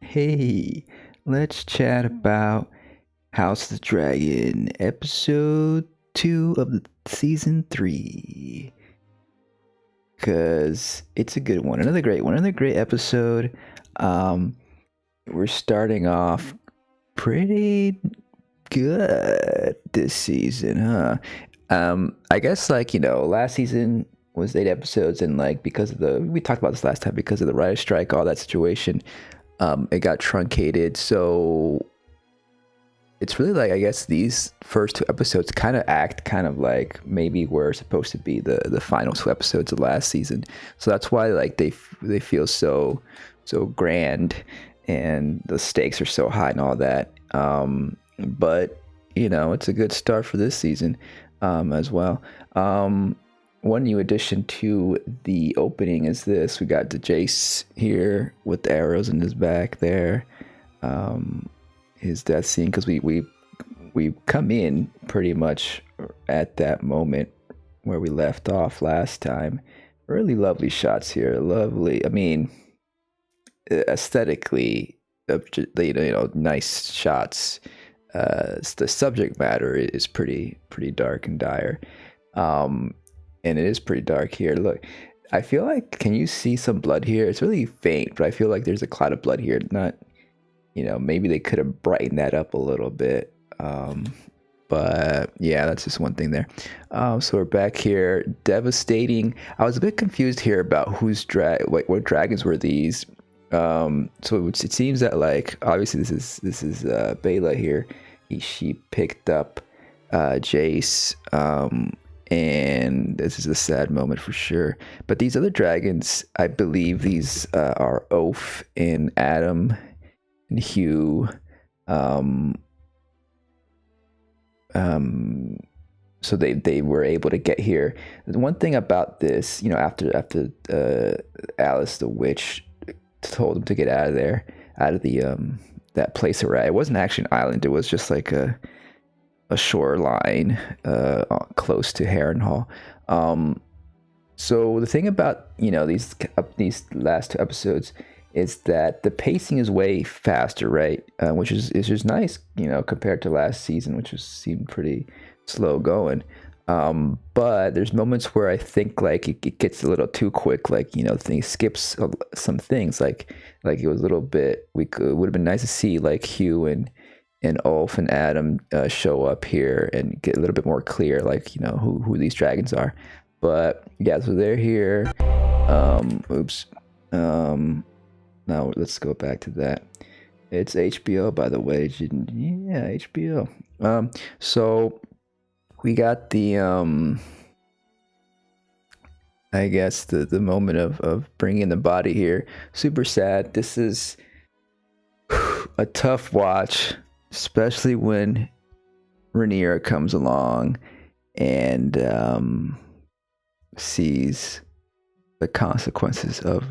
Hey, let's chat about House of the Dragon, episode 2 of the season 3. Because it's a good one. Another great one. Another great episode. Um, we're starting off pretty good this season, huh? I guess, last season was 8 episodes, and because of we talked about this last time, because of the writer's strike, all that situation, it got truncated. So it's really I guess these first 2 episodes kind of act kind of like maybe were supposed to be the final 2 episodes of last season. So that's why they feel so grand, and the stakes are so high and all that. But it's a good start for this season as well. One new addition to the opening is this. We got the Jace here with the arrows in his back there. His death scene, because we come in pretty much at that moment where we left off last time. Really lovely shots here. Lovely. I mean, aesthetically, nice shots. The subject matter is pretty dark and dire. And it is pretty dark here. Look, I feel like, can you see some blood here? It's really faint, but I feel like there's a cloud of blood here. Not, maybe they could have brightened that up a little bit. But yeah, that's just one thing there. So we're back here. Devastating. I was a bit confused here about what dragons were these. So it seems that obviously this is Bela here. She picked up Jace. And this is a sad moment for sure. But these other dragons, I believe these are Oath and Adam and Hugh. So they were able to get here. The one thing about this, after Alice the witch told them to get out of there, out of the that place they're at. It wasn't actually an island. It was just like a shoreline close to Harrenhal. So the thing about these last 2 episodes is that the pacing is way faster, right? Which is just nice, compared to last season, which seemed pretty slow going. But there's moments where I think it gets a little too quick, things skips some things, like it was a little bit. It would have been nice to see Hugh and Ulf and Adam show up here and get a little bit more clear, who these dragons are. But yeah, so they're here. Oops. Now let's go back to that. It's HBO, by the way. Yeah, HBO. So we got the I guess the moment of bringing the body here. Super sad. This is a tough watch, especially when Rhaenyra comes along and sees the consequences of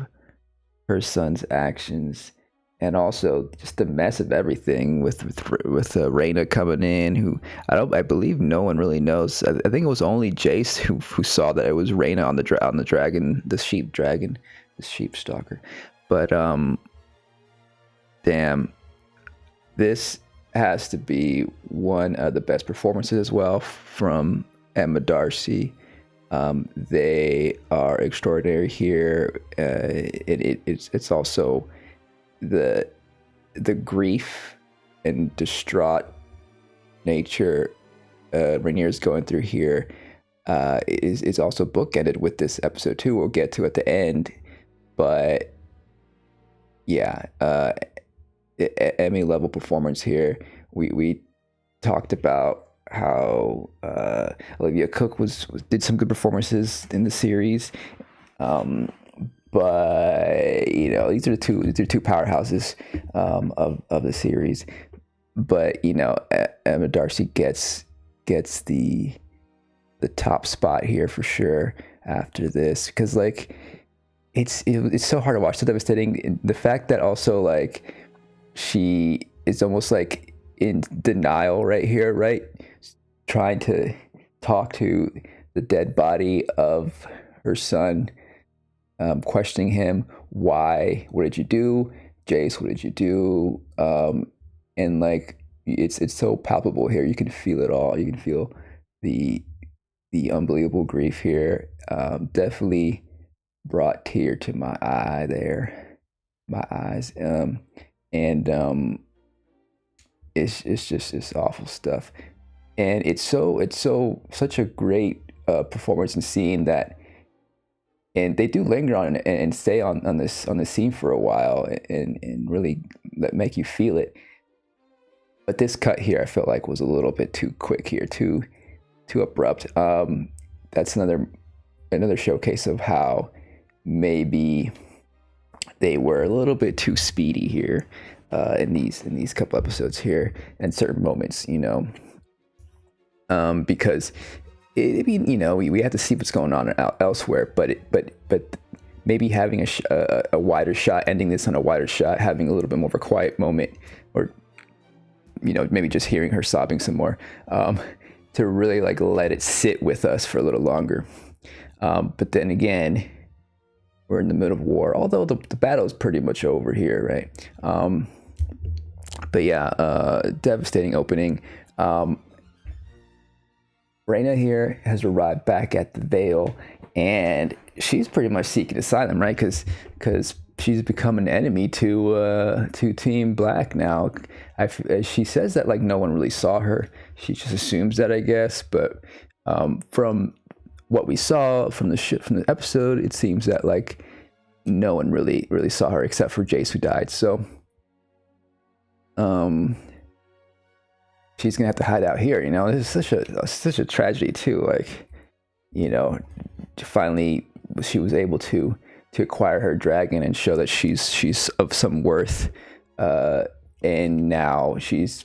her son's actions, and also just the mess of everything with Rhaena coming in, who I believe no one really knows. I think it was only Jace who saw that it was Rhaena on the dragon, the sheep dragon, the sheep stalker. But damn, this has to be one of the best performances as well from Emma Darcy. They are extraordinary here. It's also the grief and distraught nature Rhaenyra's going through here is also bookended with this episode too. We'll get to at the end, but yeah, Emmy level performance here. We talked about how Olivia Cook did some good performances in the series, but these are two powerhouses of the series. But Emma Darcy gets the top spot here for sure after this, because it's so hard to watch, so devastating. The fact that also she is almost in denial right here, right? Trying to talk to the dead body of her son, questioning him. Why? What did you do? Jace, what did you do? And like it's so palpable here. You can feel it all. You can feel the the unbelievable grief here. Definitely brought tear to my eye there, my eyes. And it's just it's awful stuff. And it's such a great performance and scene that, and they do linger on it and stay on this scene for a while and really make you feel it. But this cut here, I felt like was a little bit too quick here, too abrupt. That's another showcase of how maybe they were a little bit too speedy here in these couple episodes here and certain moments, because I mean, we have to see what's going on elsewhere, but maybe having a wider shot, ending this on a wider shot, having a little bit more of a quiet moment, or maybe just hearing her sobbing some more, to really like let it sit with us for a little longer. But then again, we're in the middle of war, although the battle is pretty much over here, right? But yeah, devastating opening. Reyna here has arrived back at the Vale, and she's pretty much seeking asylum, right? Because she's become an enemy to Team Black now. She says that like no one really saw her. She just assumes that, I guess. But from what we saw from the episode, it seems that like no one really saw her except for Jace, who died. So she's gonna have to hide out here. This is such a tragedy too. Like, finally she was able to acquire her dragon and show that she's of some worth, and now she's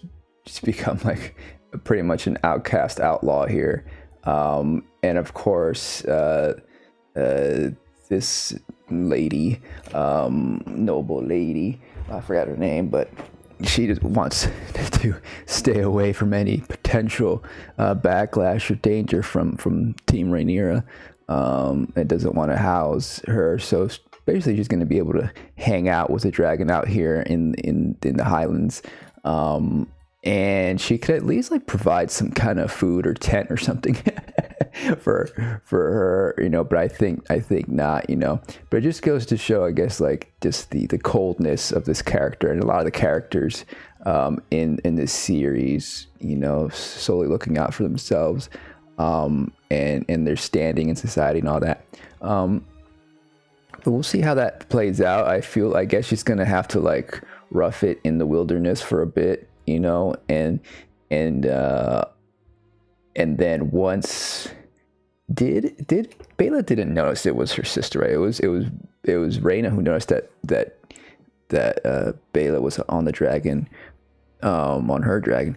become like pretty much an outcast outlaw here. And of course, this lady, noble lady, I forgot her name, but she just wants to stay away from any potential backlash or danger from Team Rhaenyra. It doesn't want to house her, so basically she's going to be able to hang out with the dragon out here in the Highlands, and she could at least like provide some kind of food or tent or something for her, but I think not, but it just goes to show, I guess, like just the coldness of this character and a lot of the characters in this series, solely looking out for themselves, and their standing in society and all that. But we'll see how that plays out. I guess she's gonna have to like rough it in the wilderness for a bit, and then once did Bela didn't notice it was her sister, right? It was Reyna who noticed that Bela was on the dragon, on her dragon.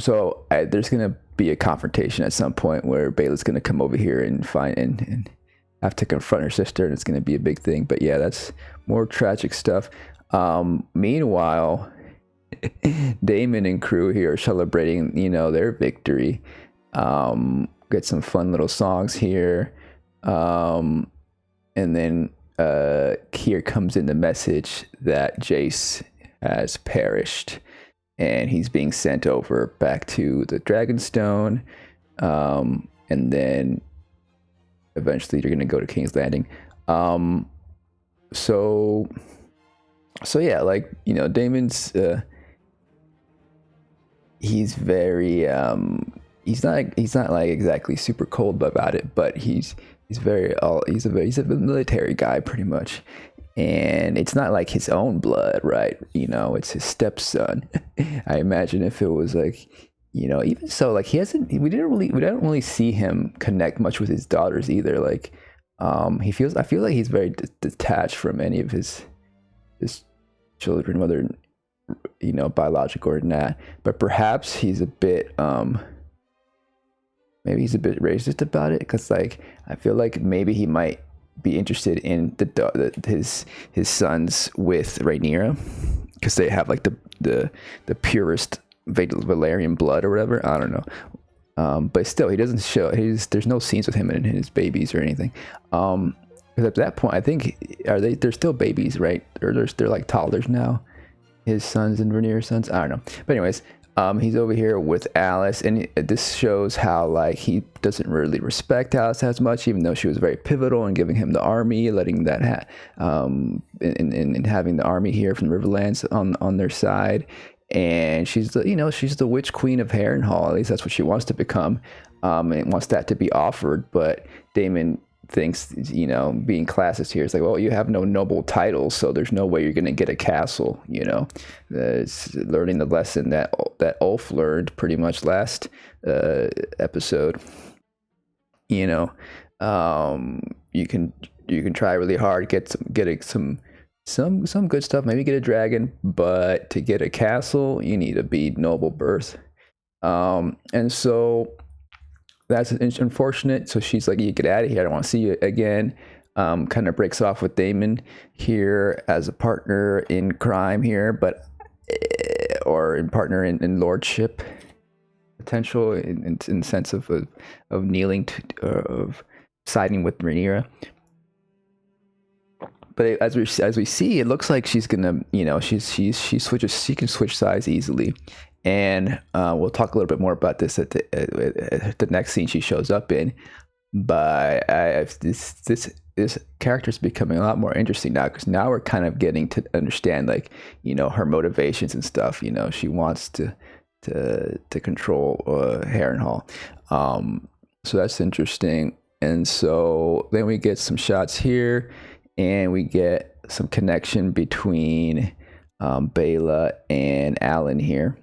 So there's gonna be a confrontation at some point where Bela's gonna come over here and and have to confront her sister, and it's gonna be a big thing. But yeah, that's more tragic stuff. Meanwhile, Daemon and crew here are celebrating, their victory. Get some fun little songs here, and then here comes in the message that Jace has perished, and he's being sent over back to the Dragonstone, and then eventually you're gonna go to King's Landing. So yeah, like Daemon's he's very he's not like exactly super cold about it, but he's a military guy pretty much, and it's not like his own blood, right? It's his stepson. I imagine if it was like, even so, like we don't really see him connect much with his daughters either. Like I feel like he's very detached from any of his children, whether biological or not. But perhaps he's a bit maybe he's a bit racist about it, because like I feel like maybe he might be interested in his sons with Rhaenyra, because they have like the purest Valyrian blood or whatever. I don't know. But still, he doesn't show. There's no scenes with him and his babies or anything. Because at that point, I think they're still babies, right? Or they're like toddlers now. His sons and Rhaenyra's sons. I don't know. But anyways, he's over here with Alice, and this shows how like he doesn't really respect Alice as much, even though she was very pivotal in giving him the army, letting that and having the army here from the Riverlands on their side. And she's the witch queen of Harrenhal. At least that's what she wants to become, and wants that to be offered. But Daemon thinks, being classist here, it's like, well, you have no noble titles, so there's no way you're going to get a castle. It's learning the lesson that Ulf learned pretty much last episode. You can try really hard, get some good stuff, maybe get a dragon, but to get a castle, you need to be noble birth. And so that's unfortunate. So she's like, you get out of here. I don't want to see you again. Kind of breaks off with Daemon here as a partner in crime here, but or in partner in lordship potential in the sense of kneeling of siding with Rhaenyra. But as we see, it looks like she's gonna, she can switch sides easily. And we'll talk a little bit more about this at the next scene she shows up in. But this character is becoming a lot more interesting now, because now we're kind of getting to understand, like, her motivations and stuff. She wants to control Harrenhal. So that's interesting. And so then we get some shots here, and we get some connection between Baela and Alan here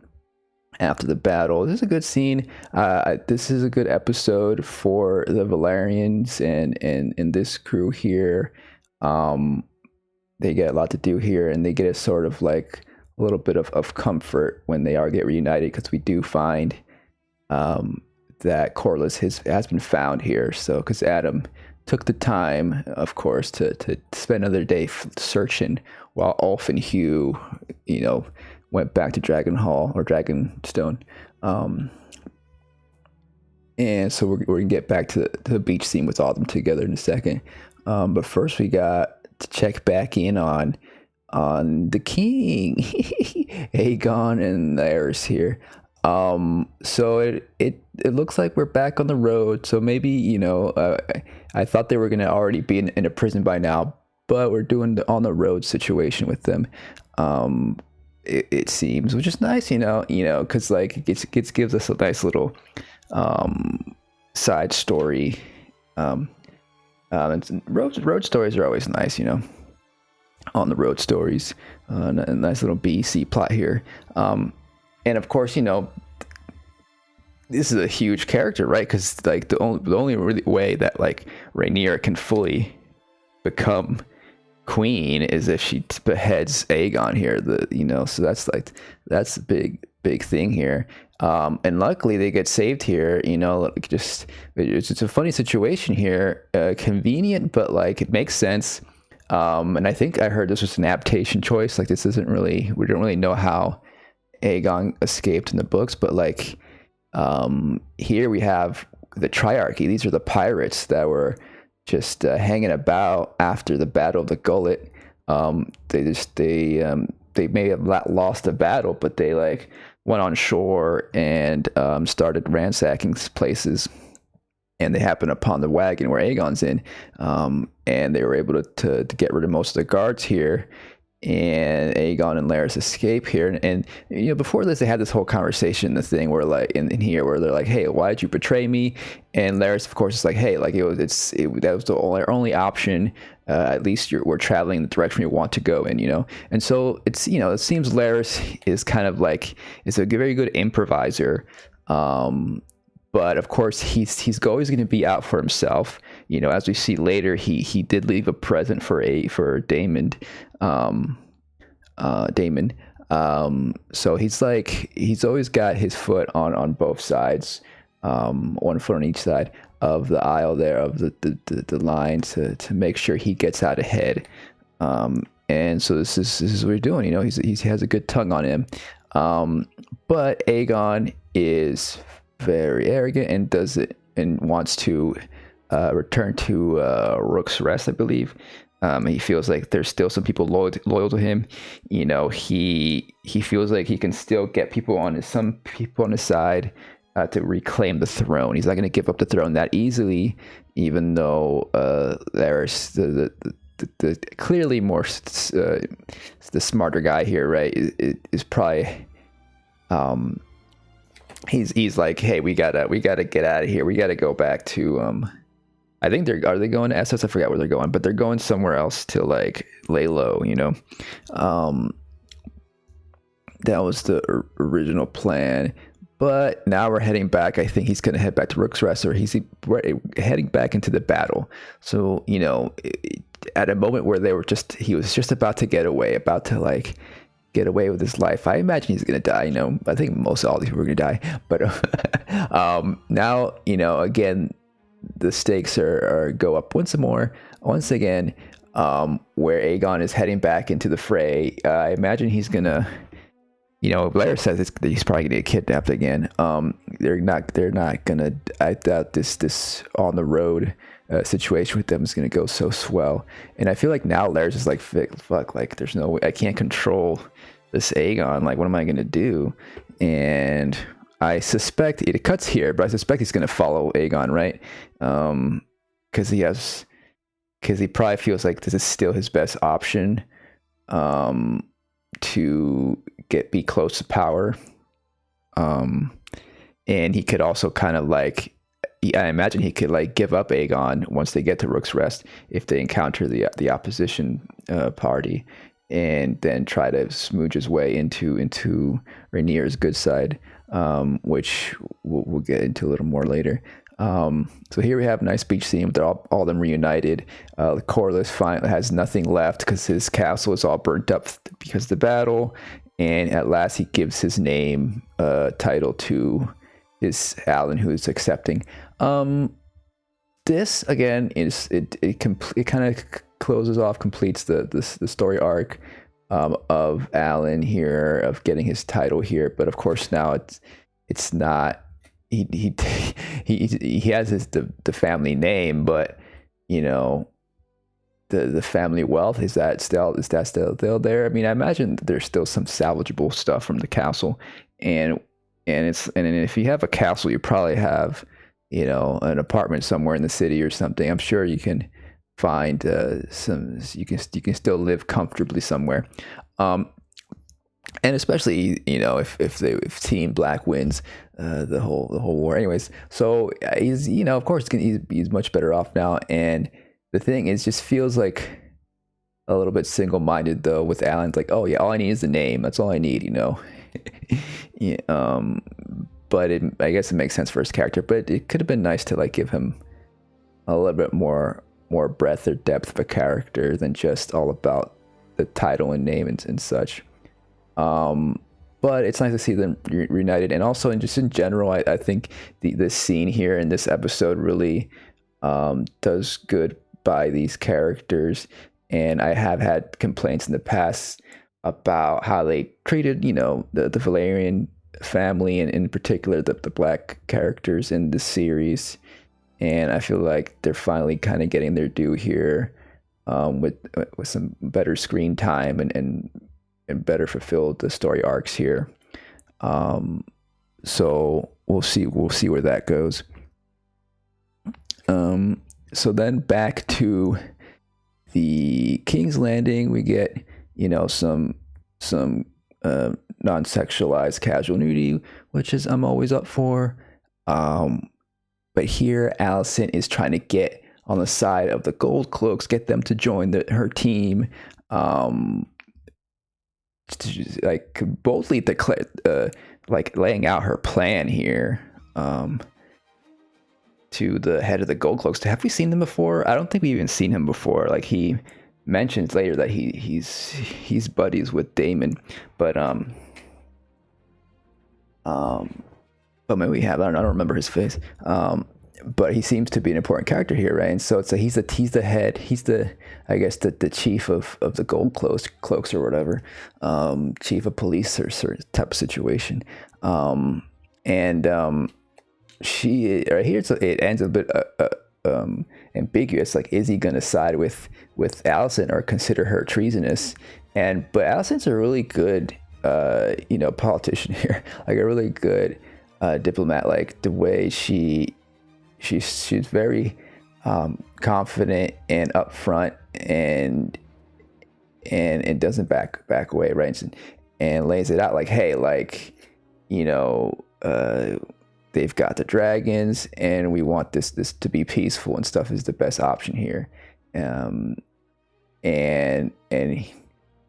after the battle. This is a good scene. This is a good episode for the Valerians and this crew here. They get a lot to do here, and they get a sort of like a little bit of comfort when they are get reunited, because we do find that Corlys has been found here. So because Adam took the time, of course, to spend another day searching, while Ulf and Hugh, went back to Dragonhall or Dragonstone. And so we're gonna get back to the beach scene with all of them together in a second. But first we got to check back in on the king, Aegon and Larys here. So it looks like we're back on the road. So maybe, I thought they were going to already be in a prison by now, but we're doing the on the road situation with them. It seems, which is nice, because like it gives us a nice little side story. And road stories are always nice, on the road stories. A nice little BC plot here. And of course, this is a huge character, right? Because like the only really way that like Rhaenyra can fully become queen is if she beheads Aegon here. So that's a big thing here. And luckily they get saved here. It's a funny situation here. Convenient, but like it makes sense. And I think I heard this was an adaptation choice. Like we don't really know how Aegon escaped in the books, but like here we have the Triarchy. These are the pirates that were just hanging about after the Battle of the Gullet. They may have lost the battle, but they like went on shore and started ransacking places, and they happened upon the wagon where Aegon's in, and they were able to get rid of most of the guards here. And Aegon and Larys escape here, and before this they had this whole conversation, the thing where like in here where they're like, hey, why did you betray me? And Larys, of course, is like, hey, like that was the only option. At least we're traveling in the direction we want to go in, and so it's it seems Larys is kind of like is a very good improviser. But of course, he's always going to be out for himself. As we see later, he did leave a present for Daemon. So he's always got his foot on both sides, one foot on each side of the aisle there of the line to make sure he gets out ahead. And so this is what we're doing. He has a good tongue on him. But Aegon is very arrogant and does it and wants to return to Rook's Rest, I believe. He feels like there's still some people loyal to him. You know, he feels like he can still get some people on his side to reclaim the throne. He's not going to give up the throne that easily, even though there's the clearly more the smarter guy here, right? Is probably he's like, hey, we gotta get out of here. We gotta go back to I think are they going to Essos? I forgot where they're going, but they're going somewhere else to like lay low, you know. That was the original plan. But now we're heading back. I think he's going to head back to Rook's Rest, or he's heading back into the battle. So, you know, at a moment where he was just about to get away, get away with his life. I imagine he's going to die. You know, I think all these people are going to die. But now, you know, again, the stakes are go up once again, where Aegon is heading back into the fray. I imagine he's going to, you know, Blair says he's probably gonna get kidnapped again. They're not gonna. I doubt this on the road situation with them is gonna go so swell. And I feel like now Laird's is like, fuck, like there's no way I can't control this Aegon. Like, what am I gonna do? And I suspect it cuts here, but I suspect he's gonna follow Aegon, right? Because he probably feels like this is still his best option. To be close to power, and he could also kind of like, I imagine he could like give up Aegon once they get to Rook's Rest if they encounter the opposition party, and then try to smooch his way into Rhaenyra's good side, which we'll get into a little more later. So here we have a nice beach scene with all of them reunited. Corlys finally has nothing left because his castle is all burnt up because of the battle, and at last he gives his name title to his Alan, who is accepting. This again is it kind of completes the story arc of Alan here, of getting his title here, but of course now it's not. He has the family name, but you know, the family wealth, is that still there? I mean, I imagine there's still some salvageable stuff from the castle, and if you have a castle, you probably have, you know, an apartment somewhere in the city or something. I'm sure you can find you can still live comfortably somewhere. And especially, you know, if Team Black wins the whole war. Anyways, so he's, you know, of course he's much better off now. And the thing is, just feels like a little bit single-minded though with Alan. Like, oh yeah, all I need is the name. That's all I need, you know. Yeah, but I guess it makes sense for his character. But it could have been nice to like give him a little bit more breadth or depth of a character than just all about the title and name and such. But it's nice to see them reunited, and also just in general, I think this scene here in this episode really does good by these characters. And I have had complaints in the past about how they treated, you know, the Valerian family, and in particular the Black characters in the series. And I feel like they're finally kind of getting their due here, with some better screen time and better fulfilled the story arcs here. So we'll see where that goes. So then back to the King's Landing, we get, you know, some non-sexualized casual nudity, which is I'm always up for. But here Alicent is trying to get on the side of the Gold Cloaks, get them to join her team. Like boldly declare, like laying out her plan here, to the head of the Gold Cloaks. Have we seen them before? I don't think we've even seen him before. Like he mentions later that he's buddies with Daemon, but maybe we have. I don't remember his face. But he seems to be an important character here, right? And so it's he's the head. He's I guess the chief of the Gold Cloaks or whatever, chief of police or type of situation. She right here. It ends a bit ambiguous. Like, is he gonna side with Allison or consider her treasonous? But Allison's a really good politician here, like a really good diplomat. Like the way she's very confident and upfront and doesn't back away, right? And lays it out like, hey, like, they've got the dragons and we want this to be peaceful and stuff is the best option here. And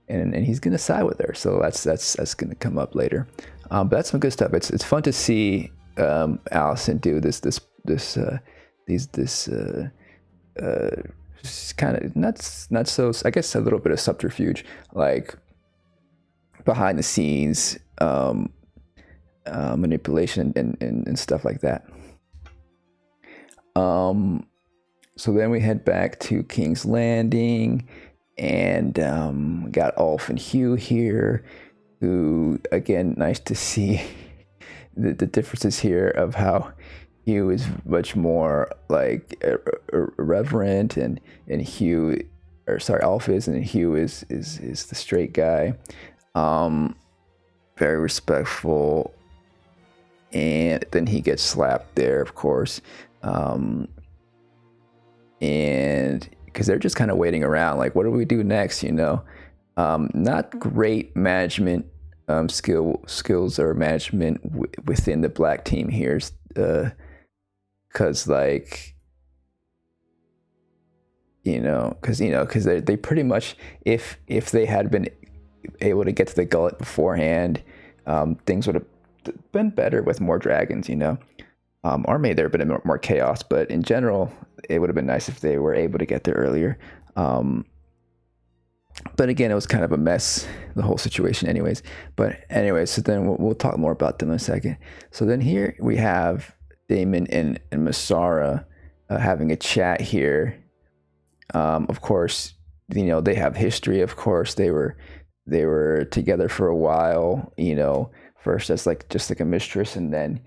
he's gonna side with her, so that's gonna come up later. But that's some good stuff. It's fun to see Allison do this kind of not so, I guess, a little bit of subterfuge, like behind the scenes manipulation and stuff like that. So then we head back to King's Landing, and we got Ulf and Hugh here, who, again, nice to see the differences here of how Hugh is much more like irreverent, and Ulf is, and Hugh is the straight guy, very respectful. And then he gets slapped there, of course, and because they're just kind of waiting around, like, what do we do next? Not great management skills or management within the black team here, because like, because they pretty much, if they had been able to get to the gullet beforehand, things would have been better with more dragons, or maybe there would have been more chaos, but in general it would have been nice if they were able to get there earlier. But again, it was kind of a mess, the whole situation anyways. But anyway, so then we'll talk more about them in a second. So then here we have Damon and Masara having a chat here. Of course, they have history. Of course, they were together for a while, first as just like a mistress, and then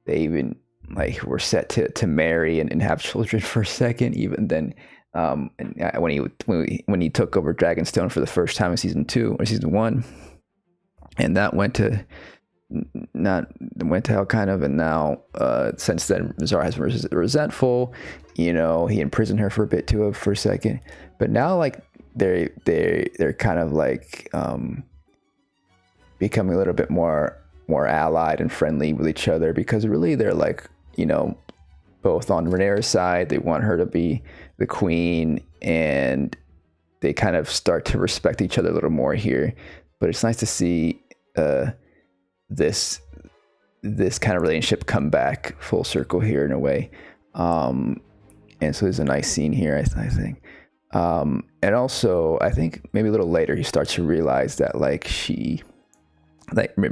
they even like were set to marry and have children for a second. Even then, when he took over Dragonstone for the first time in season 2 or season 1, and that went to hell kind of. And now since then, Mazar has been resentful. He imprisoned her for a bit too, for a second, but now like they're kind of like becoming a little bit more allied and friendly with each other, because really they're like, both on Rhaenyra's side. They want her to be the queen, and they kind of start to respect each other a little more here. But it's nice to see this kind of relationship come back full circle here in a way. And so there's a nice scene here, I think. And also, I think maybe a little later he starts to realize that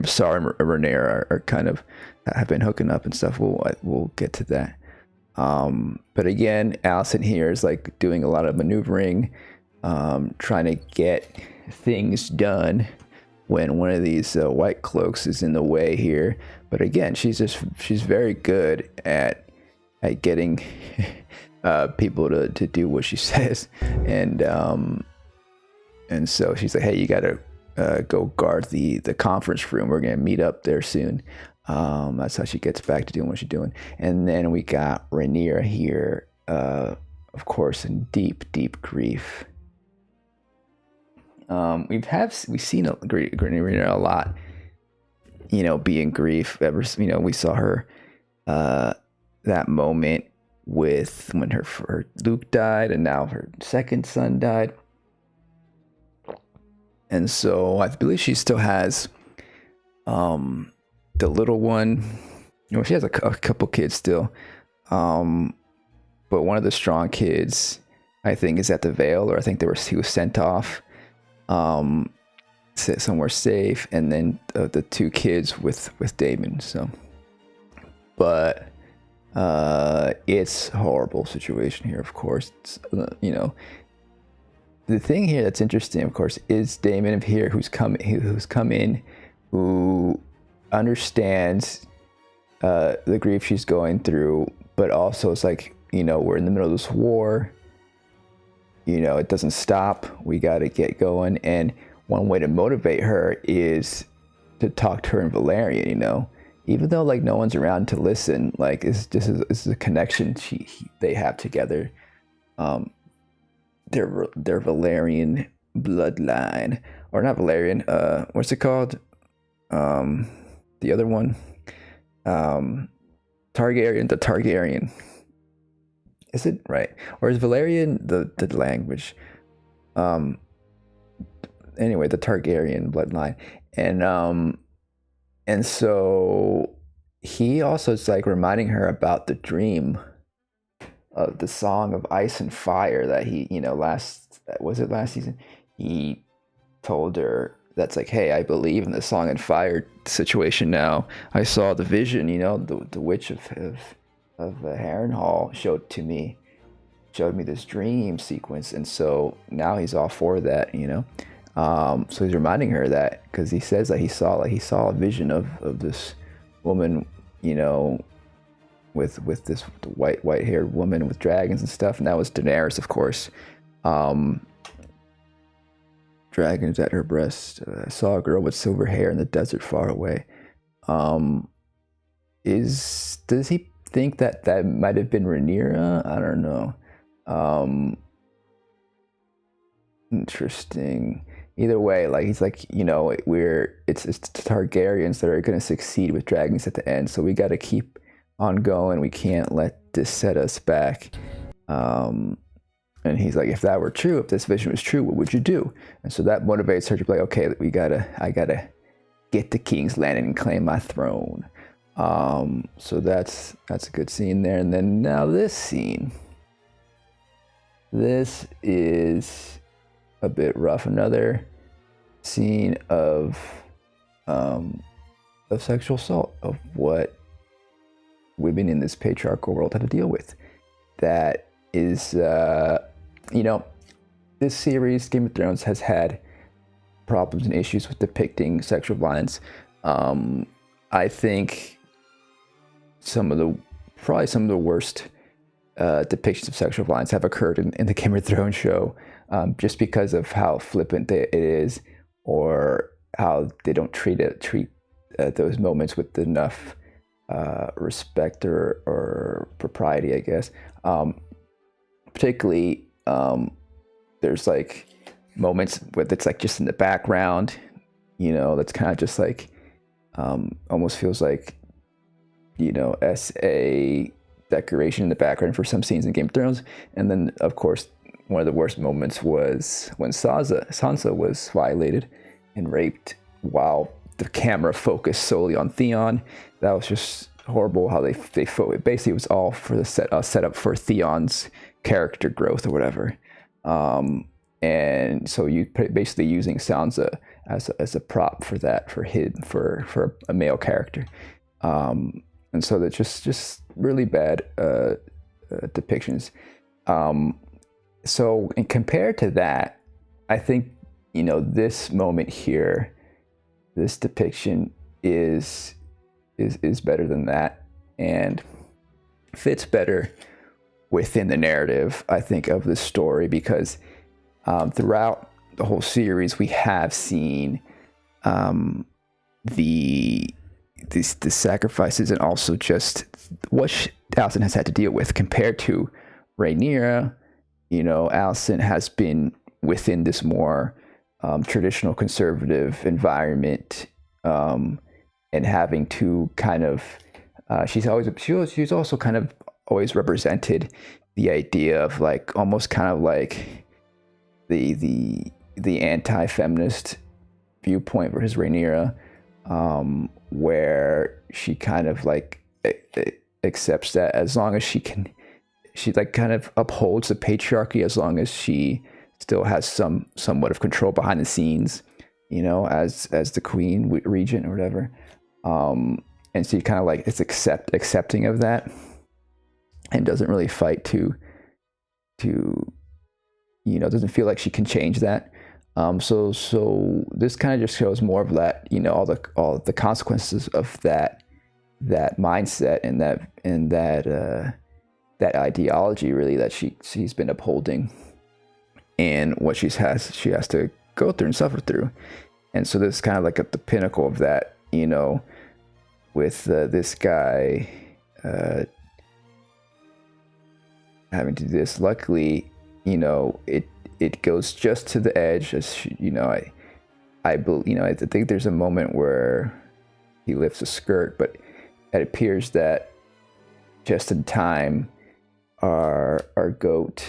Sarah and Rhaenyra are kind of have been hooking up and stuff. We'll get to that. But again, Allison here is like doing a lot of maneuvering, trying to get things done when one of these white cloaks is in the way here. But again, she's very good at getting people to do what she says, and so she's like, hey, you gotta go guard the conference room. We're gonna meet up there soon. That's how she gets back to doing what she's doing. And then we got Rhaenyra here, of course, in deep grief. We've seen Rhaenyra a lot, be in grief. We saw her that moment with when her Luke died, and now her second son died. And so I believe she still has the little one. She has a couple kids still, but one of the strong kids, I think, is at the Vale, or I think he was sent off somewhere safe, and then the 2 kids with Damon. So, but it's a horrible situation here, of course. The thing here that's interesting, of course, is Damon here, who's come in, who understands the grief she's going through, but also it's like we're in the middle of this war. It doesn't stop. We got to get going. And one way to motivate her is to talk to her in Valerian, even though like no one's around to listen. Like it's a connection they have together. Their Valerian bloodline, or not Valerian. What's it called? The other one. Targaryen. The Targaryen. Is it right? Or is Valerian the language? Anyway, the Targaryen bloodline. And so he also is like reminding her about the dream of the Song of Ice and Fire that he, last season? He told her that's like, hey, I believe in the Song and Fire situation now. I saw the vision, the witch of Harrenhal showed me this dream sequence, and so now he's all for that, so he's reminding her that, because he says that he saw a vision of this woman, with this white haired woman with dragons and stuff, and that was Daenerys, of course. Dragons at her breast. I saw a girl with silver hair in the desert far away. Does he think that might have been Rhaenyra? I don't know. Interesting. Either way, like he's like, it's the Targaryens that are going to succeed with dragons at the end, so we got to keep on going. We can't let this set us back. And he's like, if that were true, if this vision was true, what would you do? And so that motivates her to be like, okay, I gotta get to King's Landing and claim my throne. So that's a good scene there. And then now this scene. This is a bit rough. Another scene of sexual assault, of what women in this patriarchal world have to deal with. That is, this series, Game of Thrones, has had problems and issues with depicting sexual violence. I think some of the worst depictions of sexual violence have occurred in the Game of Thrones show, just because of how flippant it is, or how they don't treat those moments with enough respect or propriety, I guess. Particularly, there's like moments where it's like just in the background, that's kind of just like almost feels like SA decoration in the background for some scenes in Game of Thrones. And then, of course, one of the worst moments was when Sansa was violated and raped while the camera focused solely on Theon. That was just horrible how they basically, it was all for the setup for Theon's character growth or whatever. And so you basically using Sansa as a prop for that, for a male character. And so that's just really bad depictions. So, and compared to that, I think, this moment here, this depiction is better than that, and fits better within the narrative, I think, of this story, because throughout the whole series, we have seen the sacrifices, and also just what Alicent has had to deal with compared to Rhaenyra. Alicent has been within this more traditional conservative environment, and having to kind of she's also kind of always represented the idea of like almost kind of like the anti-feminist viewpoint versus Rhaenyra, where she kind of like accepts that as long as she like kind of upholds the patriarchy, as long as she still has somewhat of control behind the scenes, as the queen regent or whatever. And so you kind of like it's accepting of that, and doesn't really fight to doesn't feel like she can change that. So this kind of just shows more of that, all the consequences of that mindset, and that ideology really that she's been upholding, and what she has to go through and suffer through. And so this is kind of like at the pinnacle of that, with this guy having to do this. Luckily, it goes just to the edge. As I think there's a moment where he lifts a skirt, but it appears that just in time, our goat,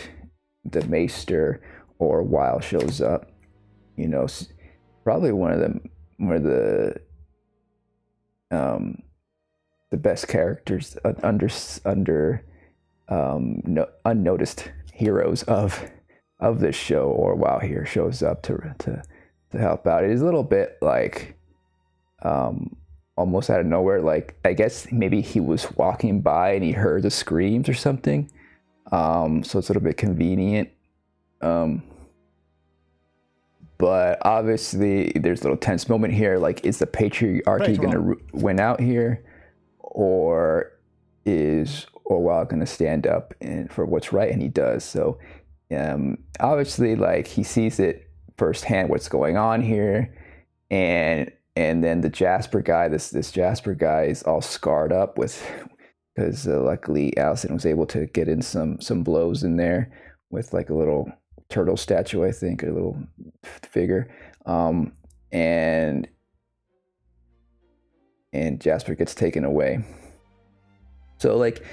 the maester or Weil, shows up. Probably one of the best characters unnoticed heroes of this show, or Weil here shows up to help out. It is a little bit like almost out of nowhere. Like, I guess maybe he was walking by and he heard the screams or something. So it's a little bit convenient. But obviously there's a little tense moment here. Like, is the patriarchy going to win out here? Or is Orwell going to stand up for what's right? And he does. So obviously, like, he sees it firsthand what's going on here. And then the Jasper guy, this Jasper guy is all scarred up because luckily Allison was able to get in some blows in there with like a little turtle statue, I think, a little figure. And Jasper gets taken away. So, like,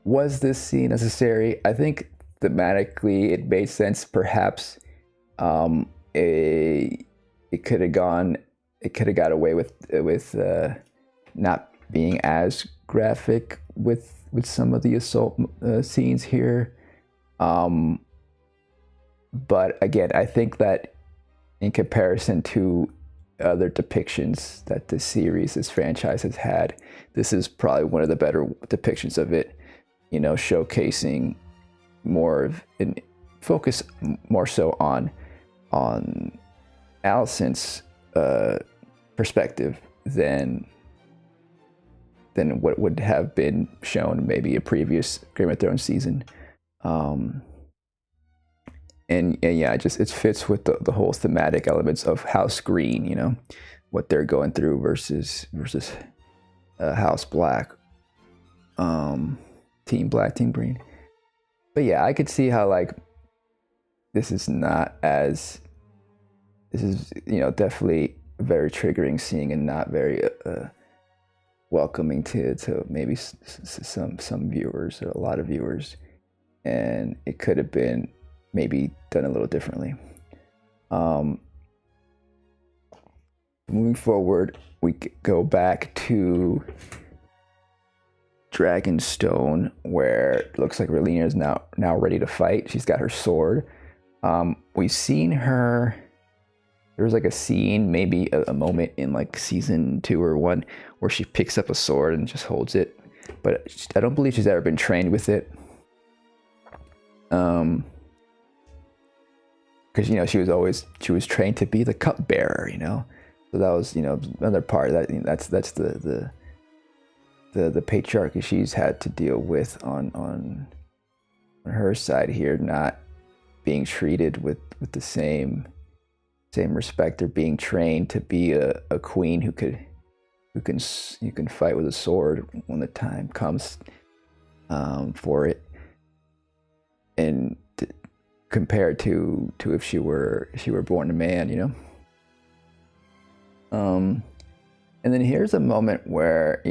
was this scene necessary? I think thematically it made sense. Perhaps it could have got away with not being as graphic with some of the assault scenes here. But again, I think that in comparison to other depictions that this franchise has had, this is probably one of the better depictions of it, showcasing more of and focus more so on Allison's perspective than what would have been shown maybe a previous Game of Thrones season. And yeah, it fits with the whole thematic elements of House Green, what they're going through versus House Black, Team Black, Team Green. But yeah, I could see how, like, this is definitely very triggering seeing and not very welcoming to maybe some viewers or a lot of viewers, and it could have been maybe done a little differently. Moving forward, we go back to Dragonstone, where it looks like Rhaenyra is now ready to fight. She's got her sword. We've seen her. There was like a scene, maybe a moment in like season 2 or 1, where she picks up a sword and just holds it. But I don't believe she's ever been trained with it. Because she was trained to be the cupbearer, So that was another part of that. That's the patriarchy she's had to deal with on her side here, not being treated with the same respect, or being trained to be a queen who can fight with a sword when the time comes for it, and compared to if she were born a man, and then here's a moment where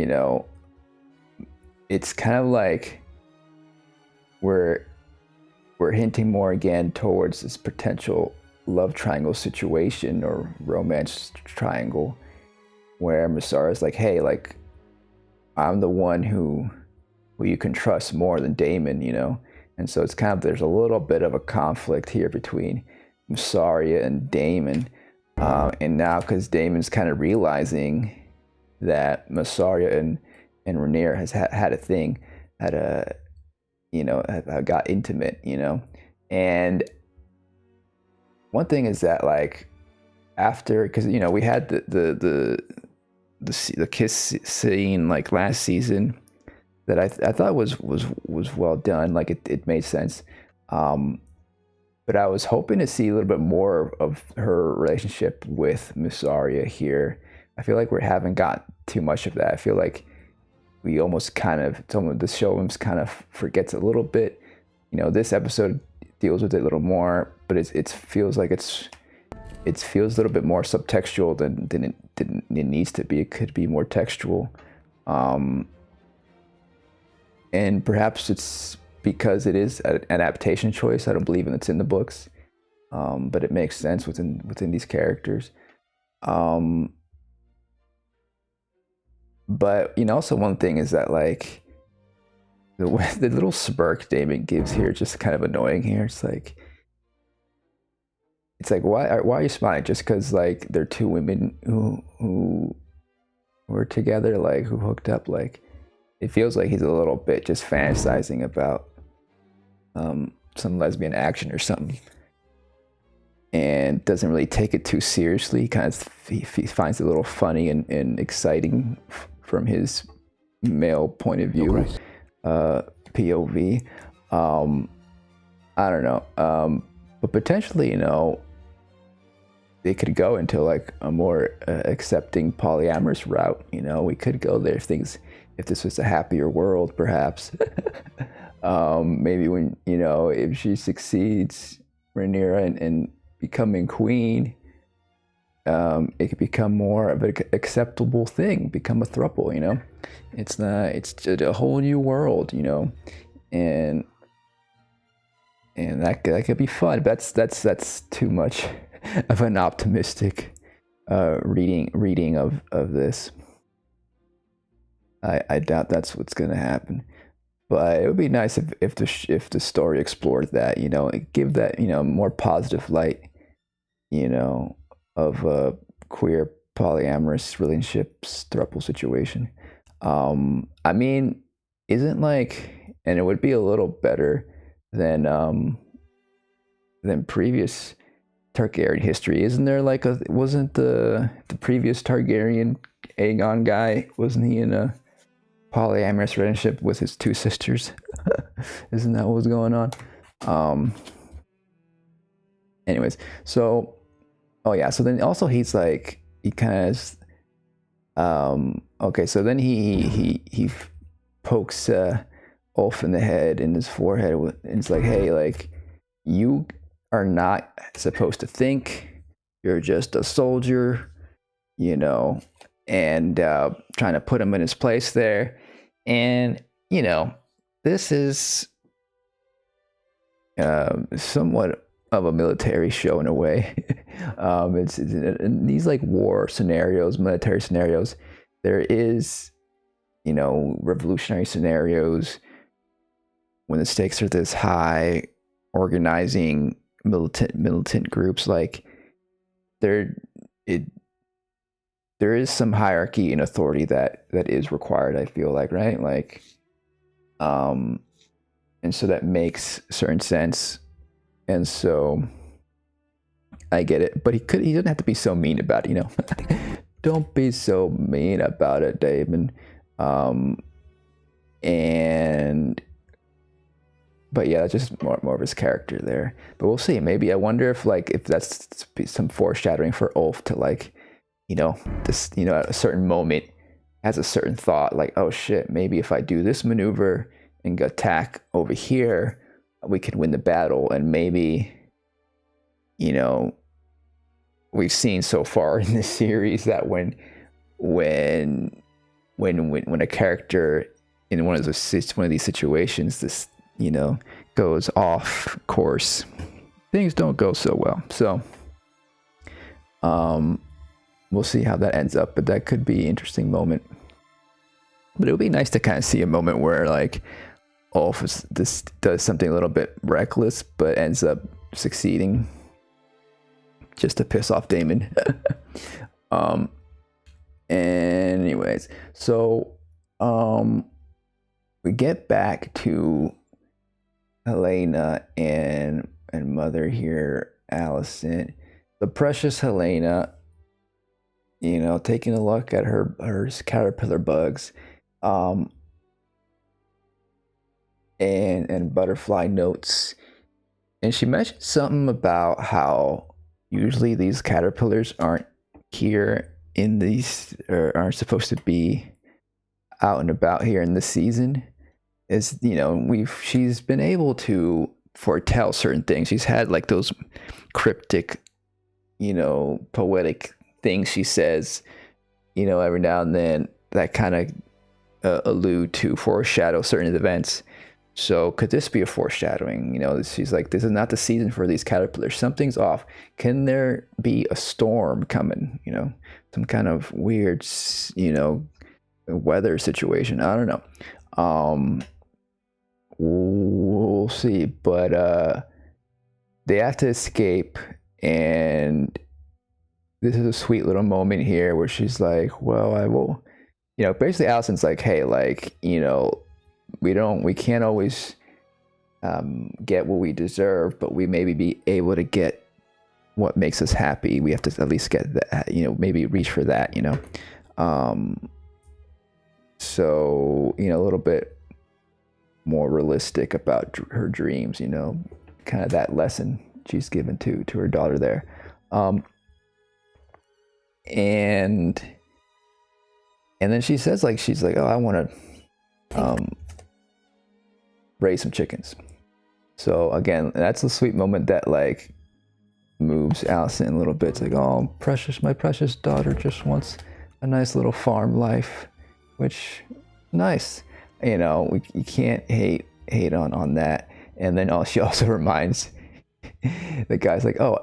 it's kind of like we're hinting more again towards this potential love triangle situation or romance triangle, where Mysara's like, hey, like, I'm the one who you can trust more than Daemon, And so it's kind of, there's a little bit of a conflict here between Mysaria and Daemon. And now, because Daemon's kind of realizing that Mysaria and Rhaenyra has had a thing, have got intimate, And one thing is that, like, after, because we had the kiss scene like last season, that I thought was well done. Like it made sense. But I was hoping to see a little bit more of her relationship with Miss Arya here. I feel like we haven't got too much of that. I feel like we almost kind of, the show almost kind of forgets a little bit. You know, this episode deals with it a little more, but it feels like it feels a little bit more subtextual than it needs to be. It could be more textual. And perhaps it's because it is an adaptation choice. I don't believe it's in the books, but it makes sense within these characters. But you know, also one thing is that like the little smirk Damon gives here is just kind of annoying here. It's like why are you smiling? Just because like they're two women who were together, like who hooked up. Like it feels like he's a little bit just fantasizing about some lesbian action or something, and doesn't really take it too seriously. He finds it a little funny and exciting from his male point of view, POV. I don't know, but potentially, you know, they could go into like a more accepting polyamorous route. You know, we could go there if this was a happier world, perhaps. Maybe when, you know, if she succeeds, Rhaenyra, in becoming queen, it could become more of an acceptable thing, become a throuple, you know? It's just a whole new world, you know? And that could be fun. But that's too much of an optimistic reading of this. I doubt that's what's gonna happen. But it would be nice if the story explored that, you know, give that, you know, more positive light, you know, of a queer polyamorous relationships throuple situation. I mean, isn't like, and it would be a little better than previous Targaryen history. Isn't there like wasn't the previous Targaryen Aegon guy, wasn't he in a polyamorous relationship with his two sisters? Isn't that what was going on? Anyways, so oh yeah, so then also he's like, he kind of okay, so then he pokes Ulf in the head, in his forehead, and it's like, hey, like, you are not supposed to think, you're just a soldier, you know, and trying to put him in his place there. And you know, this is somewhat of a military show in a way. It's in these like war scenarios, military scenarios, there is, you know, revolutionary scenarios when the stakes are this high, organizing militant groups, like there is some hierarchy and authority that is required, I feel like, right? Like and so that makes certain sense. And so I get it, but he doesn't have to be so mean about it, you know. Don't be so mean about it, Damon. But yeah, that's just more of his character there. But we'll see. Maybe I wonder if that's some foreshadowing for Ulf to, like, you know, this, you know, at a certain moment has a certain thought, like, oh shit, maybe if I do this maneuver and attack over here, we could win the battle. And maybe, you know, we've seen so far in this series that when a character in one of these situations, this, you know, goes off course, things don't go so well. So we'll see how that ends up, but that could be an interesting moment. But it would be nice to kind of see a moment where, like, Ulf does something a little bit reckless but ends up succeeding just to piss off Damon. Anyways, so we get back to Helena and Mother here, Alicent. The precious Helena, you know, taking a look at her caterpillar bugs. and butterfly notes. And she mentioned something about how usually these caterpillars aren't here in these, or aren't supposed to be out and about here in this season. Is, she's been able to foretell certain things. She's had like those cryptic, poetic things she says, every now and then, that kind of allude to, foreshadow certain events. So could this be a foreshadowing? She's like, this is not the season for these caterpillars. Something's off. Can there be a storm coming? Some kind of weird, weather situation. I don't know. We'll see. But they have to escape, and this is a sweet little moment here where she's like, well, I will, basically Allison's like, hey, like, we can't always get what we deserve, but we maybe be able to get what makes us happy. We have to at least get that, maybe reach for that, so, a little bit more realistic about her dreams, kind of that lesson she's given to her daughter there. And then she says, like, she's like, oh, I want to raise some chickens. So again, that's a sweet moment that like moves Allison a little bit. It's like, oh, my precious daughter just wants a nice little farm life, which nice. You can't hate on that. And then she also reminds the guy's like, oh,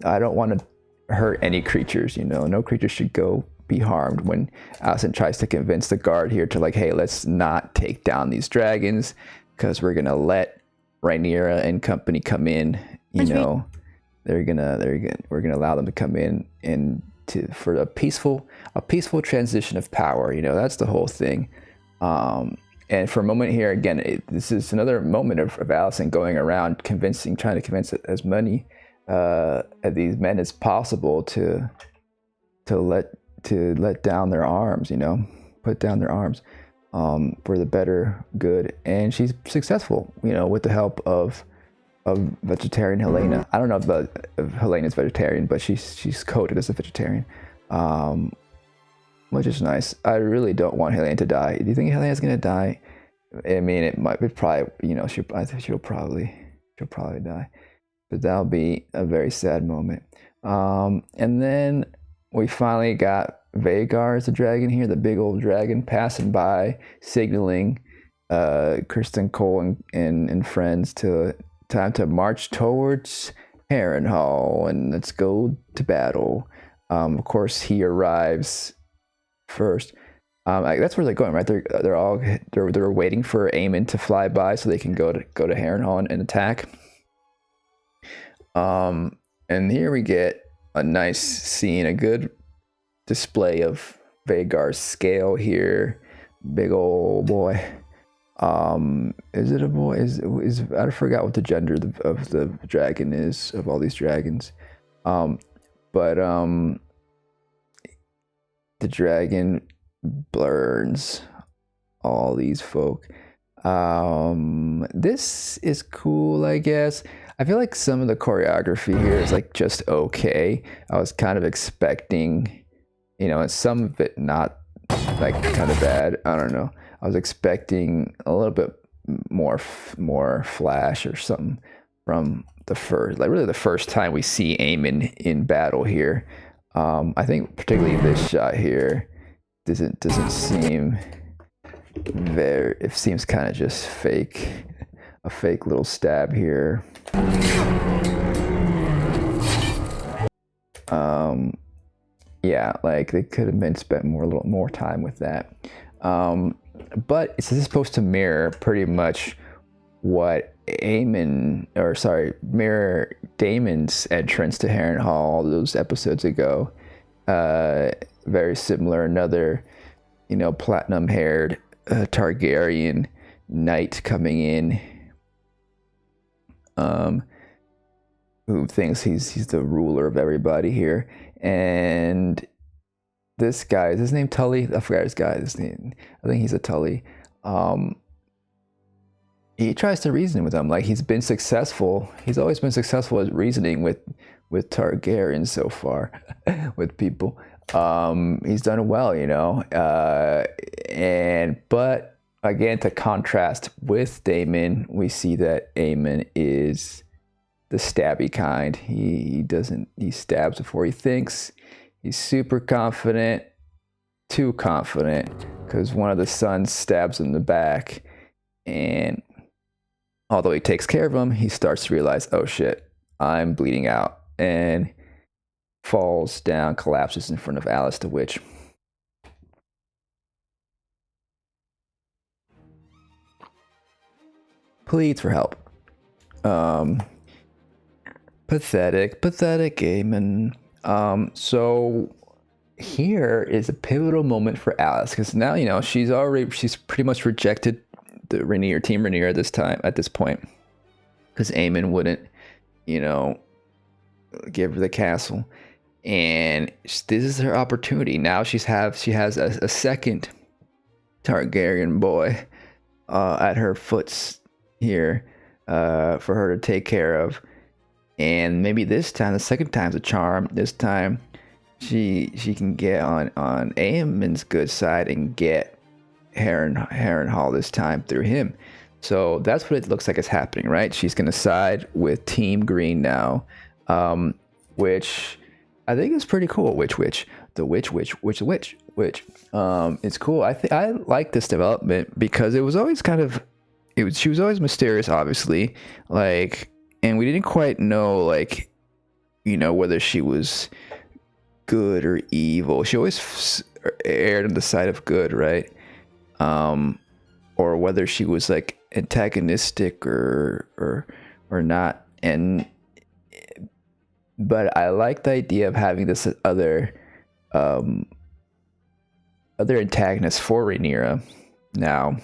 I don't want to hurt any creatures. No creature should be harmed. When Allison tries to convince the guard here to like, hey, let's not take down these dragons, because we're gonna let Rhaenyra and company come in. We're gonna allow them to come in and for a peaceful transition of power. That's the whole thing. And for a moment here, again, this is another moment of Allison going around trying to convince as many of these men as possible to let down their arms, put down their arms for the better good. And she's successful, with the help of vegetarian Helena. I don't know if Helena's vegetarian, but she's coded as a vegetarian, which is nice. I really don't want Helena to die. Do you think Helena's gonna die? I mean, it probably, I think she'll probably die, but that'll be a very sad moment. And then we finally got Vhagar as the dragon here, the big old dragon passing by, signaling Kristen Cole and friends time to march towards Harrenhal and let's go to battle. Of course, he arrives first. That's where they're going, right? They're waiting for Aemon to fly by so they can go to Harrenhal and attack. And here we get a nice scene, a good display of Vhagar's scale here. Big old boy. Is it a boy? Is I forgot what the gender of the dragon is, of all these dragons. But the dragon burns all these folk. This is cool, I guess. I feel like some of the choreography here is like just okay. I was kind of expecting, and some of it not like kind of bad. I don't know. I was expecting a little bit more flash or something from the first time we see Aemon in battle here. I think particularly this shot here doesn't seem very. It seems kind of just fake, a fake little stab here. Yeah, like they could have been spent a little more time with that. But this is supposed to mirror pretty much what mirror Daemon's entrance to Harrenhal all those episodes ago. Very similar, another, platinum-haired Targaryen knight coming in, who thinks he's the ruler of everybody here. And this guy, is his name Tully? I forgot his name. I think he's a Tully. he tries to reason with them. Like he's been successful. He's always been successful at reasoning with Targaryens so far, with people. He's done well, you know. And but again, to contrast with Daemon, we see that Aemon is the stabby kind. He stabs before he thinks. He's super confident, too confident, because one of the sons stabs him in the back, and although he takes care of him, he starts to realize, oh shit, I'm bleeding out, and falls down, collapses in front of Alice the Witch. Pleads for help. Pathetic Aemon. So here is a pivotal moment for Alice, because now, you know, she's pretty much rejected the Team Rhaenyra at this point, because Aemon wouldn't, you know, give her the castle, and this is her opportunity. Now she has a second Targaryen boy at her foots here for her to take care of. And maybe this time, the second time's a charm. This time, she can get on Aemon's good side and get Harrenhal this time through him. So that's what it looks like is happening, right? She's gonna side with Team Green now, which I think is pretty cool. Which the witch. It's cool. I like this development because it was always she was always mysterious, obviously, like. And we didn't quite know, like, you know, whether she was good or evil. She always erred on the side of good, right? Or whether she was like antagonistic or not. But I like the idea of having this other antagonist for Rhaenyra now,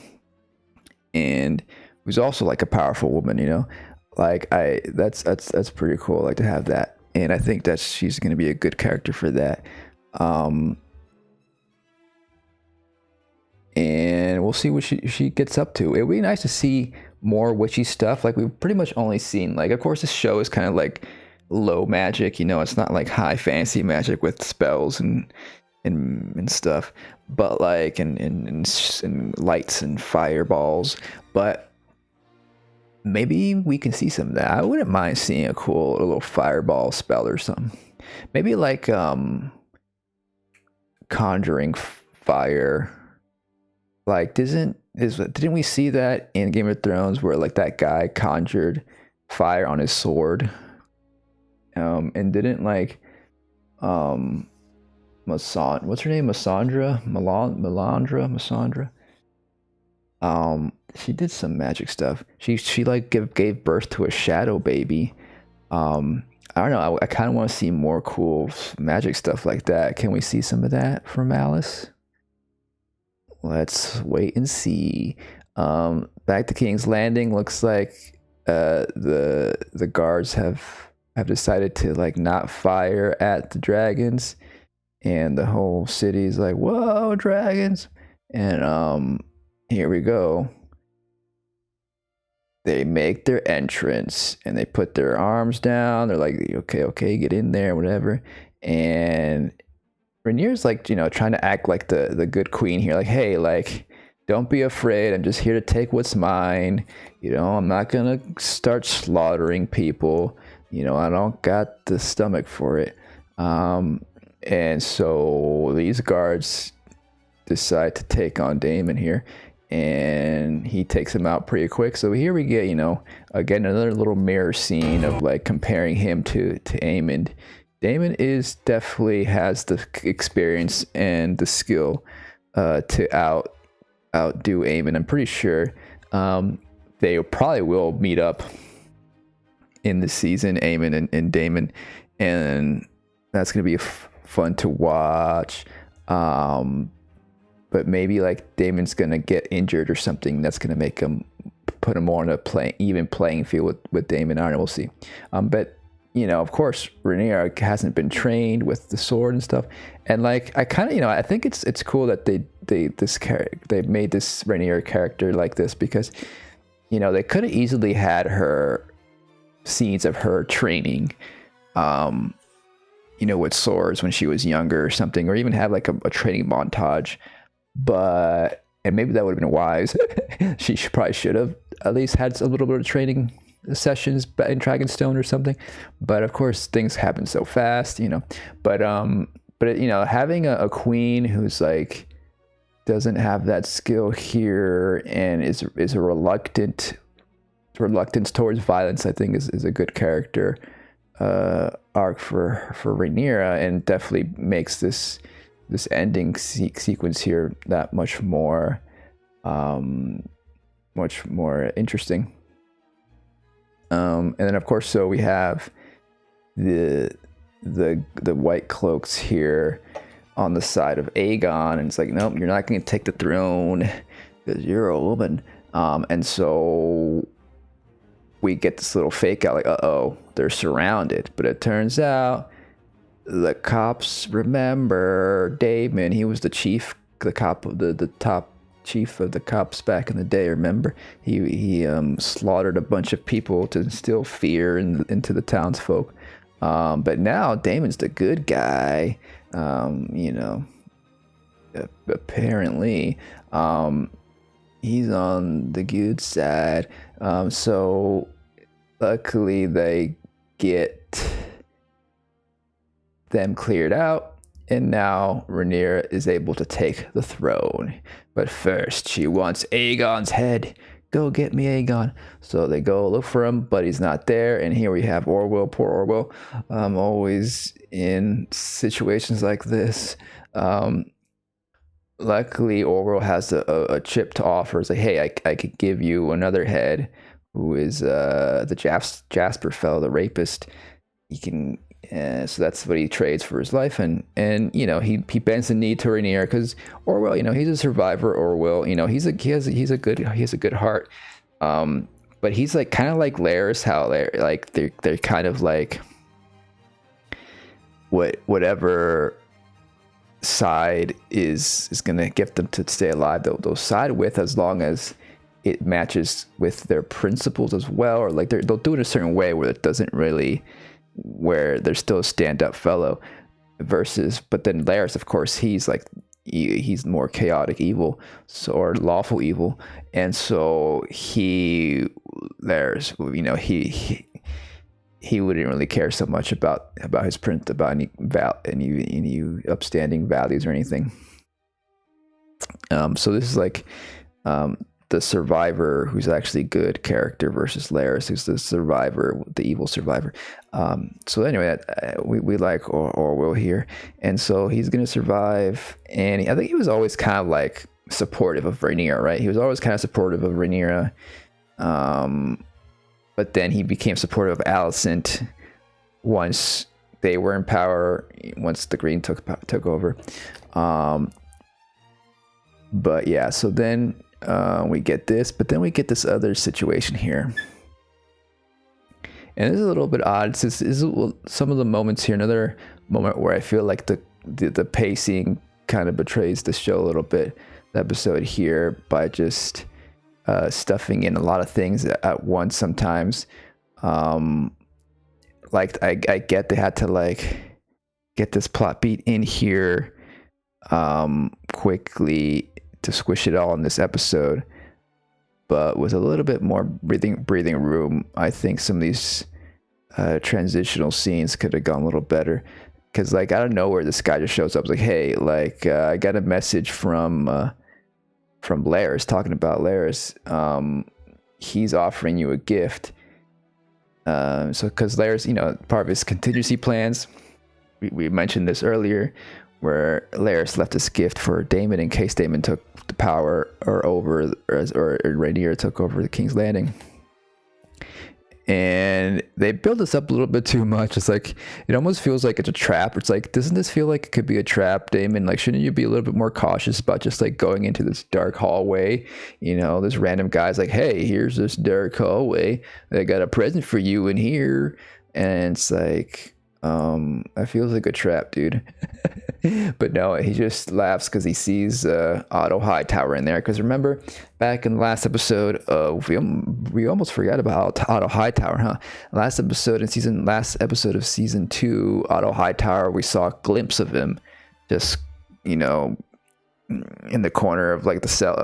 and who's also like a powerful woman, you know. Like that's pretty cool, like to have that, and I think that she's going to be a good character for that. And we'll see what she gets up to. It would be nice to see more witchy stuff. Like we've pretty much only seen, like, of course this show is kind of like low magic, you know, it's not like high fantasy magic with spells and stuff, but like and lights and fireballs, but maybe we can see some of that. I wouldn't mind seeing a little fireball spell or something. Maybe like conjuring fire. Like didn't we see that in Game of Thrones where like that guy conjured fire on his sword? And didn't like what's her name? Melandra. She did some magic stuff. She like gave birth to a shadow baby. I don't know. I kind of want to see more cool magic stuff like that. Can we see some of that from Alice? Let's wait and see. Back to King's Landing. Looks like the guards have decided to like not fire at the dragons, and the whole city's like, whoa, dragons. And here we go. They make their entrance and they put their arms down. They're like, okay, get in there, whatever. And Rhaenyra's like, you know, trying to act like the good queen here. Like, hey, like, don't be afraid. I'm just here to take what's mine. You know, I'm not going to start slaughtering people. You know, I don't got the stomach for it. And so these guards decide to take on Daemon here. And he takes him out pretty quick. So here we get, you know, again, another little mirror scene of like comparing him to Aemon. Daemon definitely has the experience and the skill to outdo Aemon. I'm pretty sure they probably will meet up in the season, Aemon and Daemon, and that's gonna be fun to watch. But maybe like Daemon's gonna get injured or something that's gonna make him put him more on a even playing field with Daemon. I don't know, we'll see. But you know, of course, Rhaenyra hasn't been trained with the sword and stuff. And like, I kind of, you know, I think it's cool that they made this Rhaenyra character like this, because they could have easily had her scenes of her training, with swords when she was younger or something, or even have like a training montage. And maybe that would have been wise. She probably should have at least had a little bit of training sessions in Dragonstone or something. But of course, things happen so fast, But having a queen who's like doesn't have that skill here and is a reluctance towards violence, I think is a good character arc for Rhaenyra, and definitely makes this ending sequence here that much more interesting. And then of course, so we have the white cloaks here on the side of Aegon, and it's like, nope, you're not going to take the throne because you're a woman. And so we get this little fake out, like, uh-oh, they're surrounded. But it turns out the cops remember Daemon. He was the chief, the top chief of the cops back in the day. Remember, he slaughtered a bunch of people to instill fear into the townsfolk. But now Daemon's the good guy. Apparently, he's on the good side. So luckily they get them cleared out, and now Rhaenyra is able to take the throne. But first, she wants Aegon's head. Go get me Aegon. So they go look for him, but he's not there. And here we have Orwell, poor Orwell, always in situations like this. Luckily, Orwell has a chip to offer. It's like, hey, I could give you another head, who is the Jasper fellow, the rapist. He can, so that's what he trades for his life, and he bends the knee to Rhaenyra because Orwell, he's a survivor. Orwell, he has a good heart, but he's like kind of like Larys, how they're kind of like whatever side is gonna get them to stay alive, they'll side with, as long as it matches with their principles as well, or like they'll do it in a certain way where it doesn't really, where they're still a stand-up fellow. But then Larys, of course, he's like he's more chaotic evil, or lawful evil, and so Larys, he wouldn't really care so much about his print, about any upstanding values or anything. So this is like the survivor who's actually good character versus Larys, who's the survivor, the evil survivor. So anyway, we like Orwell here, and so he's gonna survive. And I think he was always kind of like supportive of Rhaenyra, right? He was always kind of supportive of Rhaenyra. But then he became supportive of Alicent once they were in power, once the Green took over. But yeah, so then we get this, but then we get this other situation here. And this is a little bit odd. This is some of the moments here. Another moment where I feel like the pacing kind of betrays the show a little bit. The episode here, by just stuffing in a lot of things at once sometimes. Like I get they had to like get this plot beat in here quickly to squish it all in this episode, but with a little bit more breathing room, I think some of these transitional scenes could have gone a little better. Because like out of nowhere, this guy just shows up like, hey, like I got a message from Larys, talking about Larys. He's offering you a gift. So because Larys, part of his contingency plans, we mentioned this earlier, where Larys left this gift for Daemon in case Daemon took the power or Rhaenyra took over the King's Landing. And they build this up a little bit too much. It's like, it almost feels like it's a trap. It's like, doesn't this feel like it could be a trap, Daemon? Like, shouldn't you be a little bit more cautious about just like going into this dark hallway? This random guy's like, hey, here's this dark hallway. I got a present for you in here. And it's like, That feels like a trap, dude. But no, he just laughs because he sees Otto Hightower in there. Because remember, back in the last episode, we almost forgot about Otto Hightower, huh? Last episode of season 2, Otto Hightower, we saw a glimpse of him, just in the corner of like a cell,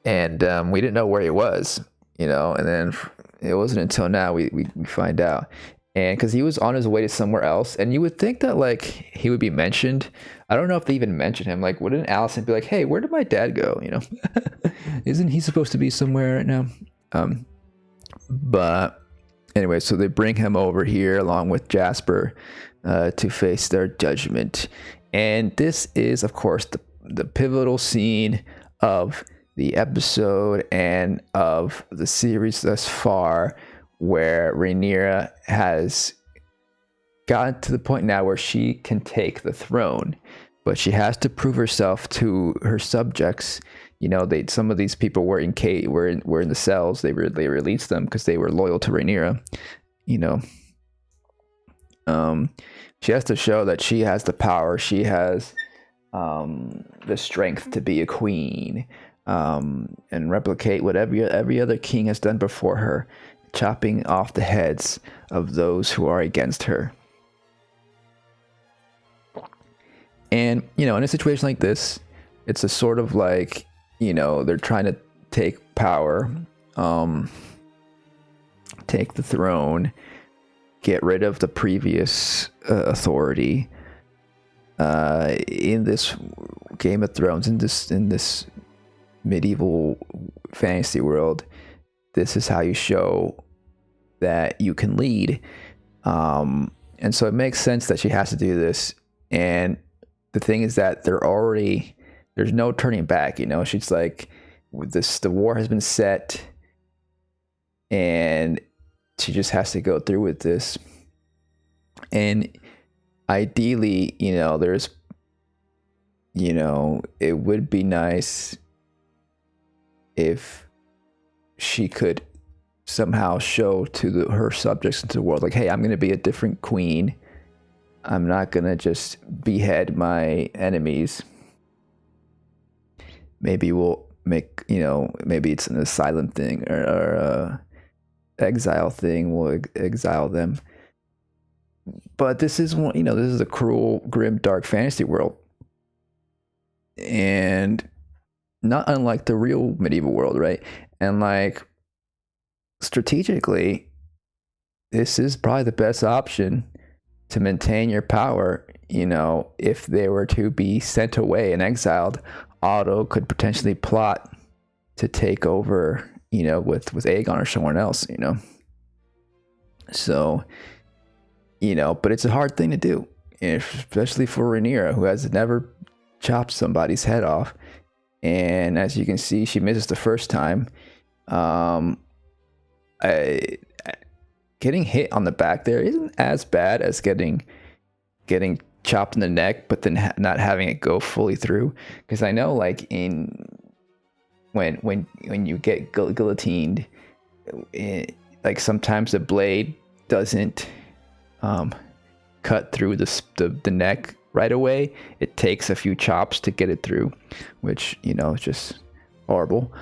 and we didn't know where he was, and then it wasn't until now we find out. And because he was on his way to somewhere else, and you would think that like he would be mentioned. I don't know if they even mentioned him. Like, wouldn't Allison be like, "Hey, where did my dad go?" Isn't he supposed to be somewhere right now? But anyway, so they bring him over here along with Jasper to face their judgment, and this is, of course, the pivotal scene of the episode and of the series thus far, where Rhaenyra has gotten to the point now where she can take the throne, but she has to prove herself to her subjects. Some of these people were in the cells. They released them because they were loyal to Rhaenyra. She has to show that she has the power. She has the strength to be a queen, and replicate what every other king has done before her, chopping off the heads of those who are against her. And, in a situation like this, it's a sort of like, they're trying to take power, take the throne, get rid of the previous authority. In this Game of Thrones, in this medieval fantasy world, this is how you show that you can lead. And so it makes sense that she has to do this. And the thing is that there's no turning back. She's like, the war has been set, and she just has to go through with this. And ideally, there's, it would be nice if she could somehow show to her subjects into the world, like, hey, I'm going to be a different queen. I'm not going to just behead my enemies. Maybe we'll make, maybe it's an asylum thing or exile thing. We'll exile them. But this is this is a cruel, grim, dark fantasy world. And not unlike the real medieval world, right? And like, strategically, this is probably the best option to maintain your power. If they were to be sent away and exiled, Otto could potentially plot to take over, with Aegon or someone else, So, but it's a hard thing to do, especially for Rhaenyra, who has never chopped somebody's head off. And as you can see, she misses the first time. Getting hit on the back there isn't as bad as getting chopped in the neck, but then not having it go fully through. Because I know, like, when you get guillotined, like, sometimes the blade doesn't cut through the neck right away. It takes a few chops to get it through, which is just horrible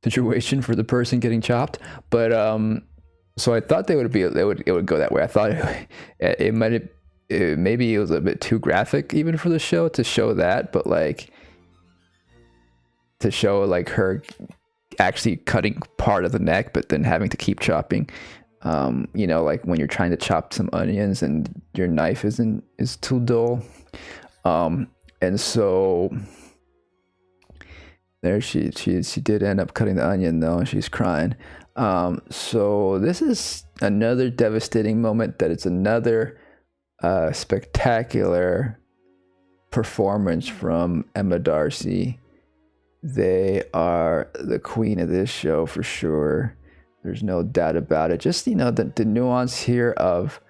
situation for the person getting chopped. But so I thought it would go that way. I thought maybe it was a bit too graphic even for the show to show that, but like to show like her actually cutting part of the neck, but then having to keep chopping. Like when you're trying to chop some onions and your knife is too dull. And so there she did end up cutting the onion though, and she's crying. So this is another devastating moment. That it's another spectacular performance from Emma Darcy. They are the queen of this show for sure. There's no doubt about it. Just, the nuance here of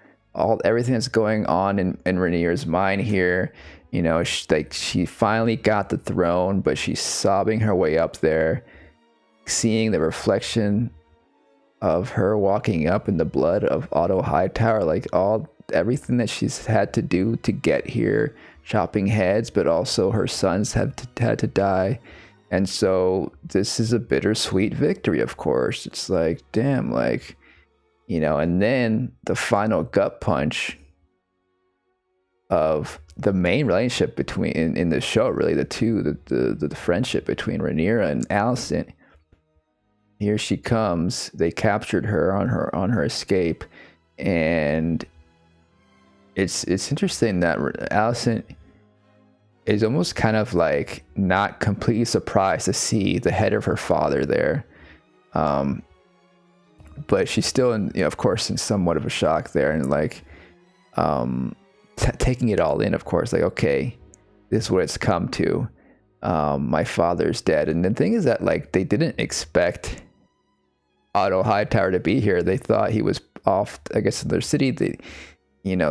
everything that's going on in Rhaenyra's mind here. She finally got the throne, but she's sobbing her way up there, seeing the reflection of her walking up in the blood of Otto Hightower, like everything that she's had to do to get here, chopping heads, but also her sons had to die. And so this is a bittersweet victory, of course. It's like, damn, like, and then the final gut punch of the main relationship between in the show, really, the friendship between Rhaenyra and Alicent. Here she comes. They captured her on her escape, and it's interesting that Alicent is almost kind of like not completely surprised to see the head of her father there, but she's still of course, in somewhat of a shock there, and like taking it all in, of course, like, okay, this is what it's come to. My father's dead. And the thing is that, like, they didn't expect Otto Hightower to be here. They thought he was off, I guess, in their city,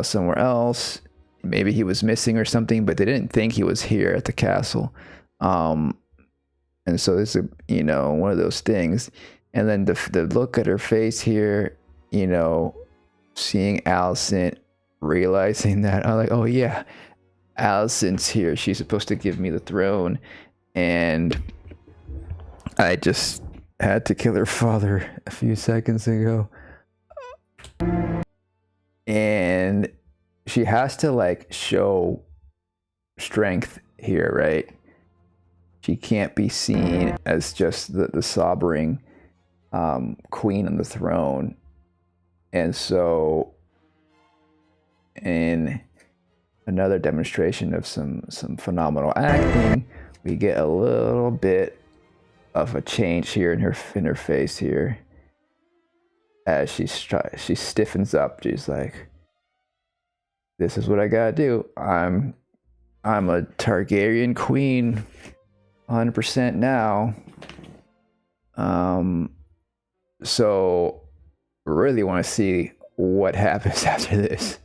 somewhere else. Maybe he was missing or something, but they didn't think he was here at the castle. And so this is, one of those things. And then the look at her face here, seeing Alicent, realizing that, I'm like, oh yeah, Alicent's here. She's supposed to give me the throne. And I just had to kill her father a few seconds ago. And she has to, like, show strength here, right? She can't be seen as just the sobbing queen on the throne. And so, in another demonstration of some phenomenal acting, we get a little bit of a change here in her face here, as she stiffens up. She's like, this is what I gotta do. I'm a Targaryen queen 100% now. So really want to see what happens after this.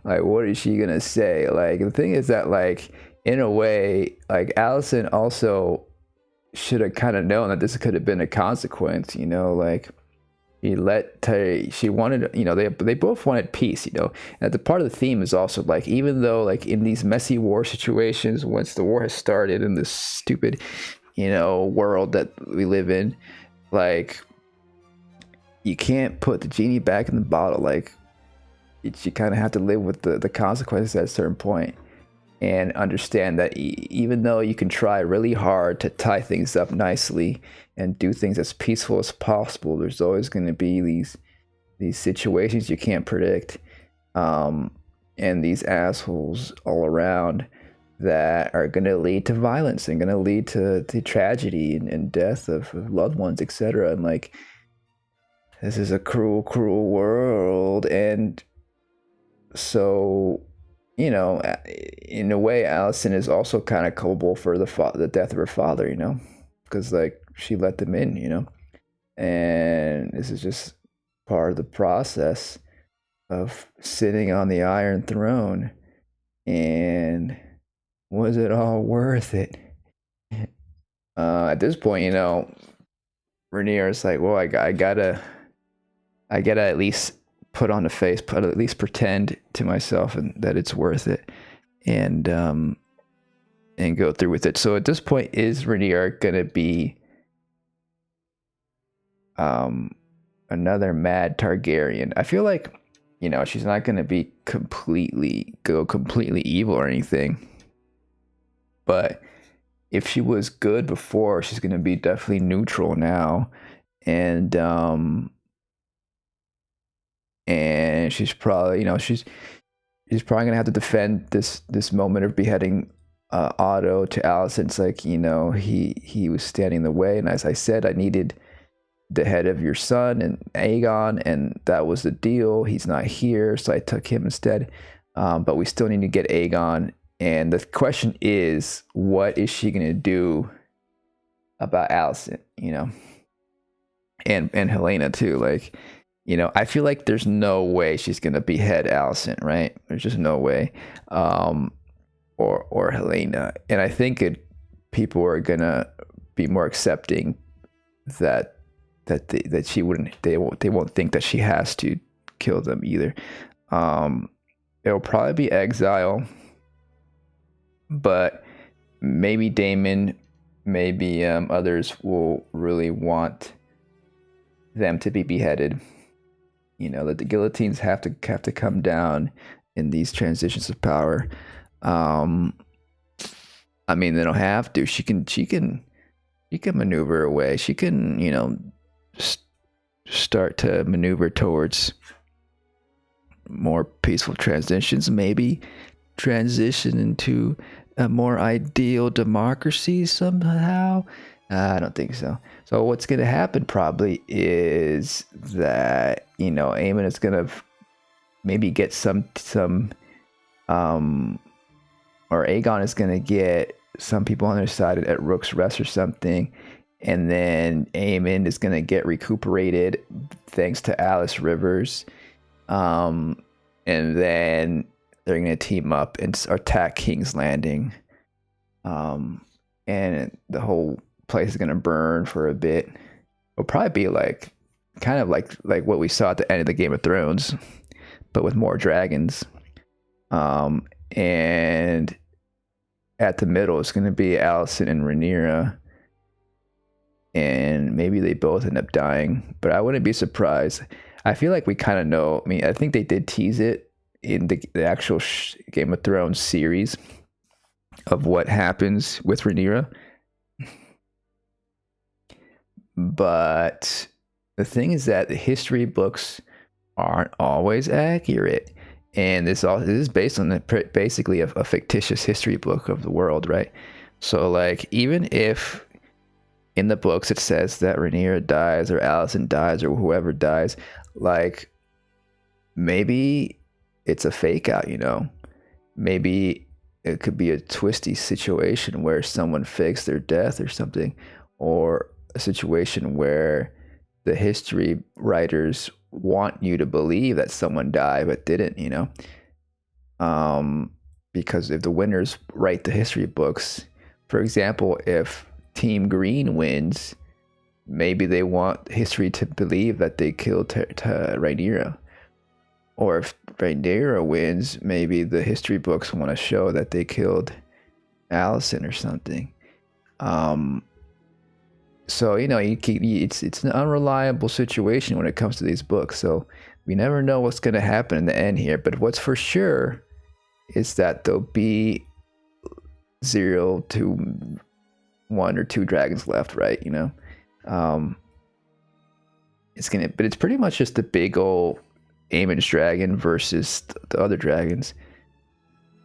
Like, what is she gonna say? Like, the thing is that, like, in a way, like, Alicent also should have kind of known that this could have been a consequence, like, she wanted, they both wanted peace, and the part of the theme is also, like, even though, like, in these messy war situations, once the war has started in this stupid, world that we live in, like, you can't put the genie back in the bottle. Like, you kind of have to live with the consequences at a certain point, and understand that even though you can try really hard to tie things up nicely and do things as peaceful as possible, there's always going to be these situations you can't predict, and these assholes all around that are going to lead to violence and going to lead to tragedy and death of loved ones, etc. And, like, this is a cruel, cruel world. And so, in a way, Alicent is also kind of culpable for the death of her father, because, like, she let them in, and this is just part of the process of sitting on the Iron Throne. And was it all worth it? At this point, Rhaenyra's like, well, I gotta at least put on a face, at least pretend to myself and that it's worth it, and go through with it. So at this point, is Rhaenyra gonna be another mad Targaryen? I feel like, she's not gonna be completely evil or anything, but if she was good before, she's gonna be definitely neutral now, and she's probably, she's probably gonna have to defend this moment of beheading Otto to Alicent. It's like, he was standing in the way, and as I said, I needed the head of your son and Aegon, and that was the deal. He's not here, so I took him instead. But we still need to get Aegon, and the question is, what is she gonna do about Alicent, and Helena too? Like, I feel like there's no way she's gonna behead Alicent, right? There's just no way, or Helena. And I think people are gonna be more accepting that that she wouldn't they won't think that she has to kill them either. It'll probably be exile, but maybe Damon, maybe others will really want them to be beheaded. You know, that the guillotines have to come down in these transitions of power. I mean, they don't have to. She can maneuver away. She can, you know, start to maneuver towards more peaceful transitions. Maybe transition into a more ideal democracy somehow. I don't think so. So what's going to happen probably is that, you know, Aemon is going to maybe get some or Aegon is going to get some people on their side at Rook's Rest or something, and then Aemon is going to get recuperated thanks to Alice Rivers, and then they're going to team up and attack King's Landing, and the whole place is going to burn for a bit. It'll probably be like kind of like what we saw at the end of the Game of Thrones, but with more dragons. And at the middle, it's going to be Alicent and Rhaenyra, and maybe they both end up dying, but I wouldn't be surprised. I feel like we kind of know. I mean, I think they did tease it in the actual Game of Thrones series of what happens with Rhaenyra. But the thing is that the history books aren't always accurate. And this is based on basically a fictitious history book of the world, right? So, like, even if in the books it says that Rhaenyra dies or Alicent dies or whoever dies, like, maybe it's a fake out, you know? Maybe it could be a twisty situation where someone fakes their death or something, or a situation where the history writers want you to believe that someone died but didn't, you know? Because if the winners write the history books, for example, if Team Green wins, maybe they want history to believe that they killed Rhaenyra. Or if Rhaenyra wins, maybe the history books want to show that they killed Alicent or something. So, you know, it's an unreliable situation when it comes to these books. So we never know what's going to happen in the end here. But what's for sure is that there'll be 0 to 1 or 2 dragons left, right? You know, but it's pretty much just the big old Aemon's dragon versus the other dragons.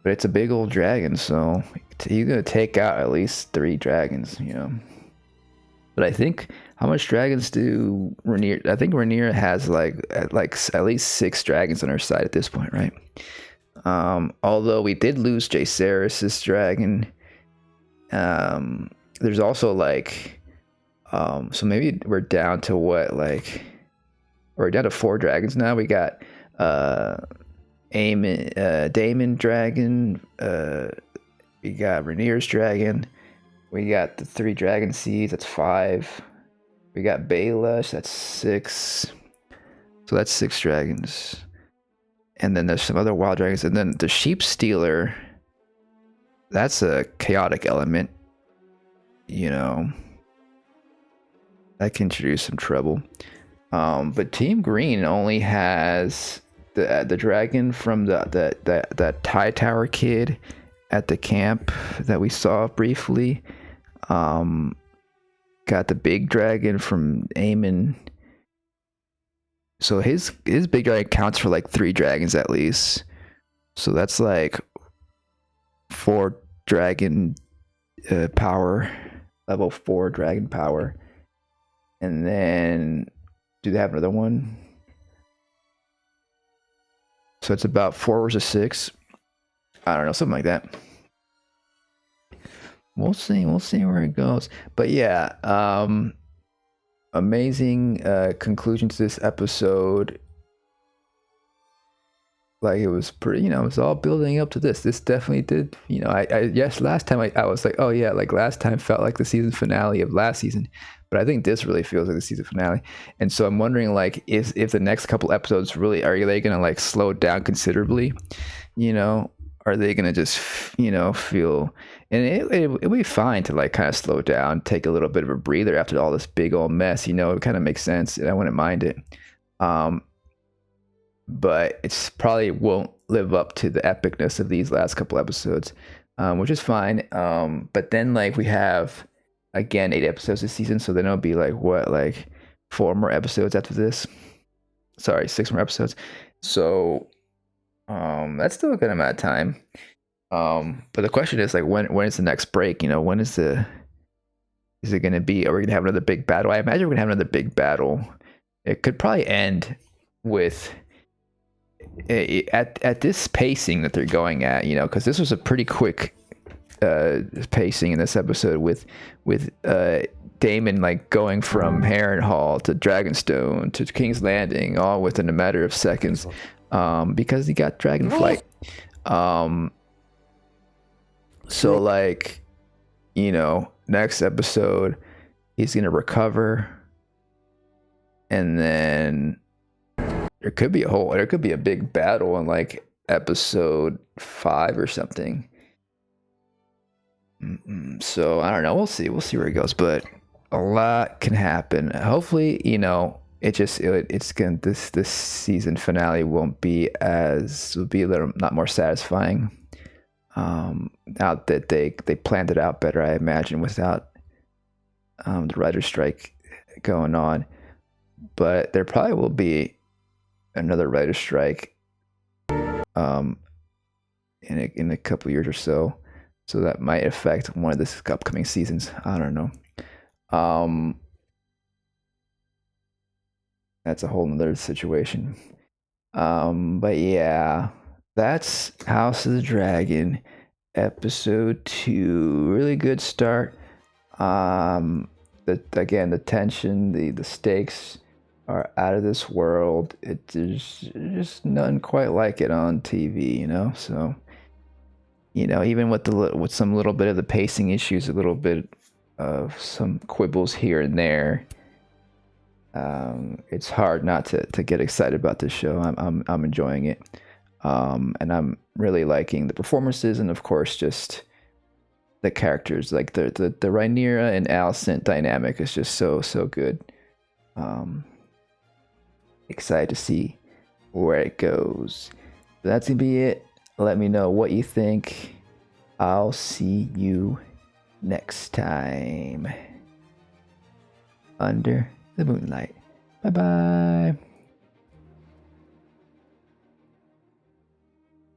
But it's a big old dragon, so he's going to take out at least 3 dragons, you know. But I think, how much dragons do Rhaenyra? I think Rhaenyra has like at least 6 dragons on her side at this point, right? Although we did lose Jaehaerys' dragon. There's also like, so maybe we're down to what, like, we're down to 4 dragons now. We got Daemon dragon. We got Rhaenyra's dragon. We got the 3 dragon seeds, that's 5. We got Baelish, that's 6. So that's 6 dragons. And then there's some other wild dragons. And then the sheep stealer, that's a chaotic element. You know, that can introduce some trouble. But Team Green only has the dragon from that Tie Tower kid at the camp that we saw briefly. Got the big dragon from Aemon. So his big dragon counts for like 3 dragons at least. So that's like 4 dragon power, level 4 dragon power. And then, do they have another one? So it's about 4 versus 6. I don't know, something like that. We'll see where it goes. But yeah, amazing conclusion to this episode. Like, it was pretty, you know, it was all building up to this. This definitely did, you know, yes, last time I was like, oh yeah, like last time felt like the season finale of last season. but I think this really feels like the season finale. And so I'm wondering, like, if the next couple episodes really are they gonna like slow down considerably? You know, are they gonna just feel? And it'll be fine to like kind of slow down, take a little bit of a breather after all this big old mess. It kind of makes sense, and I wouldn't mind it. But it's probably won't live up to the epicness of these last couple episodes, which is fine. But then like we have again 8 episodes this season, so then it'll be like what, like 4 more episodes after this. Sorry, 6 more episodes. So that's still a good amount of time. But the question is like when is the next break? When is it going to be? Are we going to have another big battle? I imagine we're going to have another big battle. It could probably end with at this pacing that they're going at, because this was a pretty quick pacing in this episode with Damon like going from Harrenhal to Dragonstone to King's Landing all within a matter of seconds, because he got Dragonflight. So like, next episode he's gonna recover, and then there could be a big battle in like episode 5 or something. So I don't know. We'll see where it goes, but a lot can happen. Hopefully, this season finale will be a little not more satisfying. Now that they planned it out better, I imagine, without the writer's strike going on. But there probably will be another writer's strike in a couple years or so. So that might affect one of the upcoming seasons. I don't know. That's a whole nother situation. But yeah, that's House of the Dragon, episode 2. Really good start. The tension, the stakes are out of this world. There's just nothing quite like it on TV, So, even with some little bit of the pacing issues, a little bit of some quibbles here and there, it's hard not to get excited about this show. I'm enjoying it, and I'm really liking the performances, and of course just the characters. Like the Rhaenyra and Alicent dynamic is just so good. Excited to see where it goes. So that's gonna be it. Let me know what you think. I'll see you next time under the moonlight. Bye bye.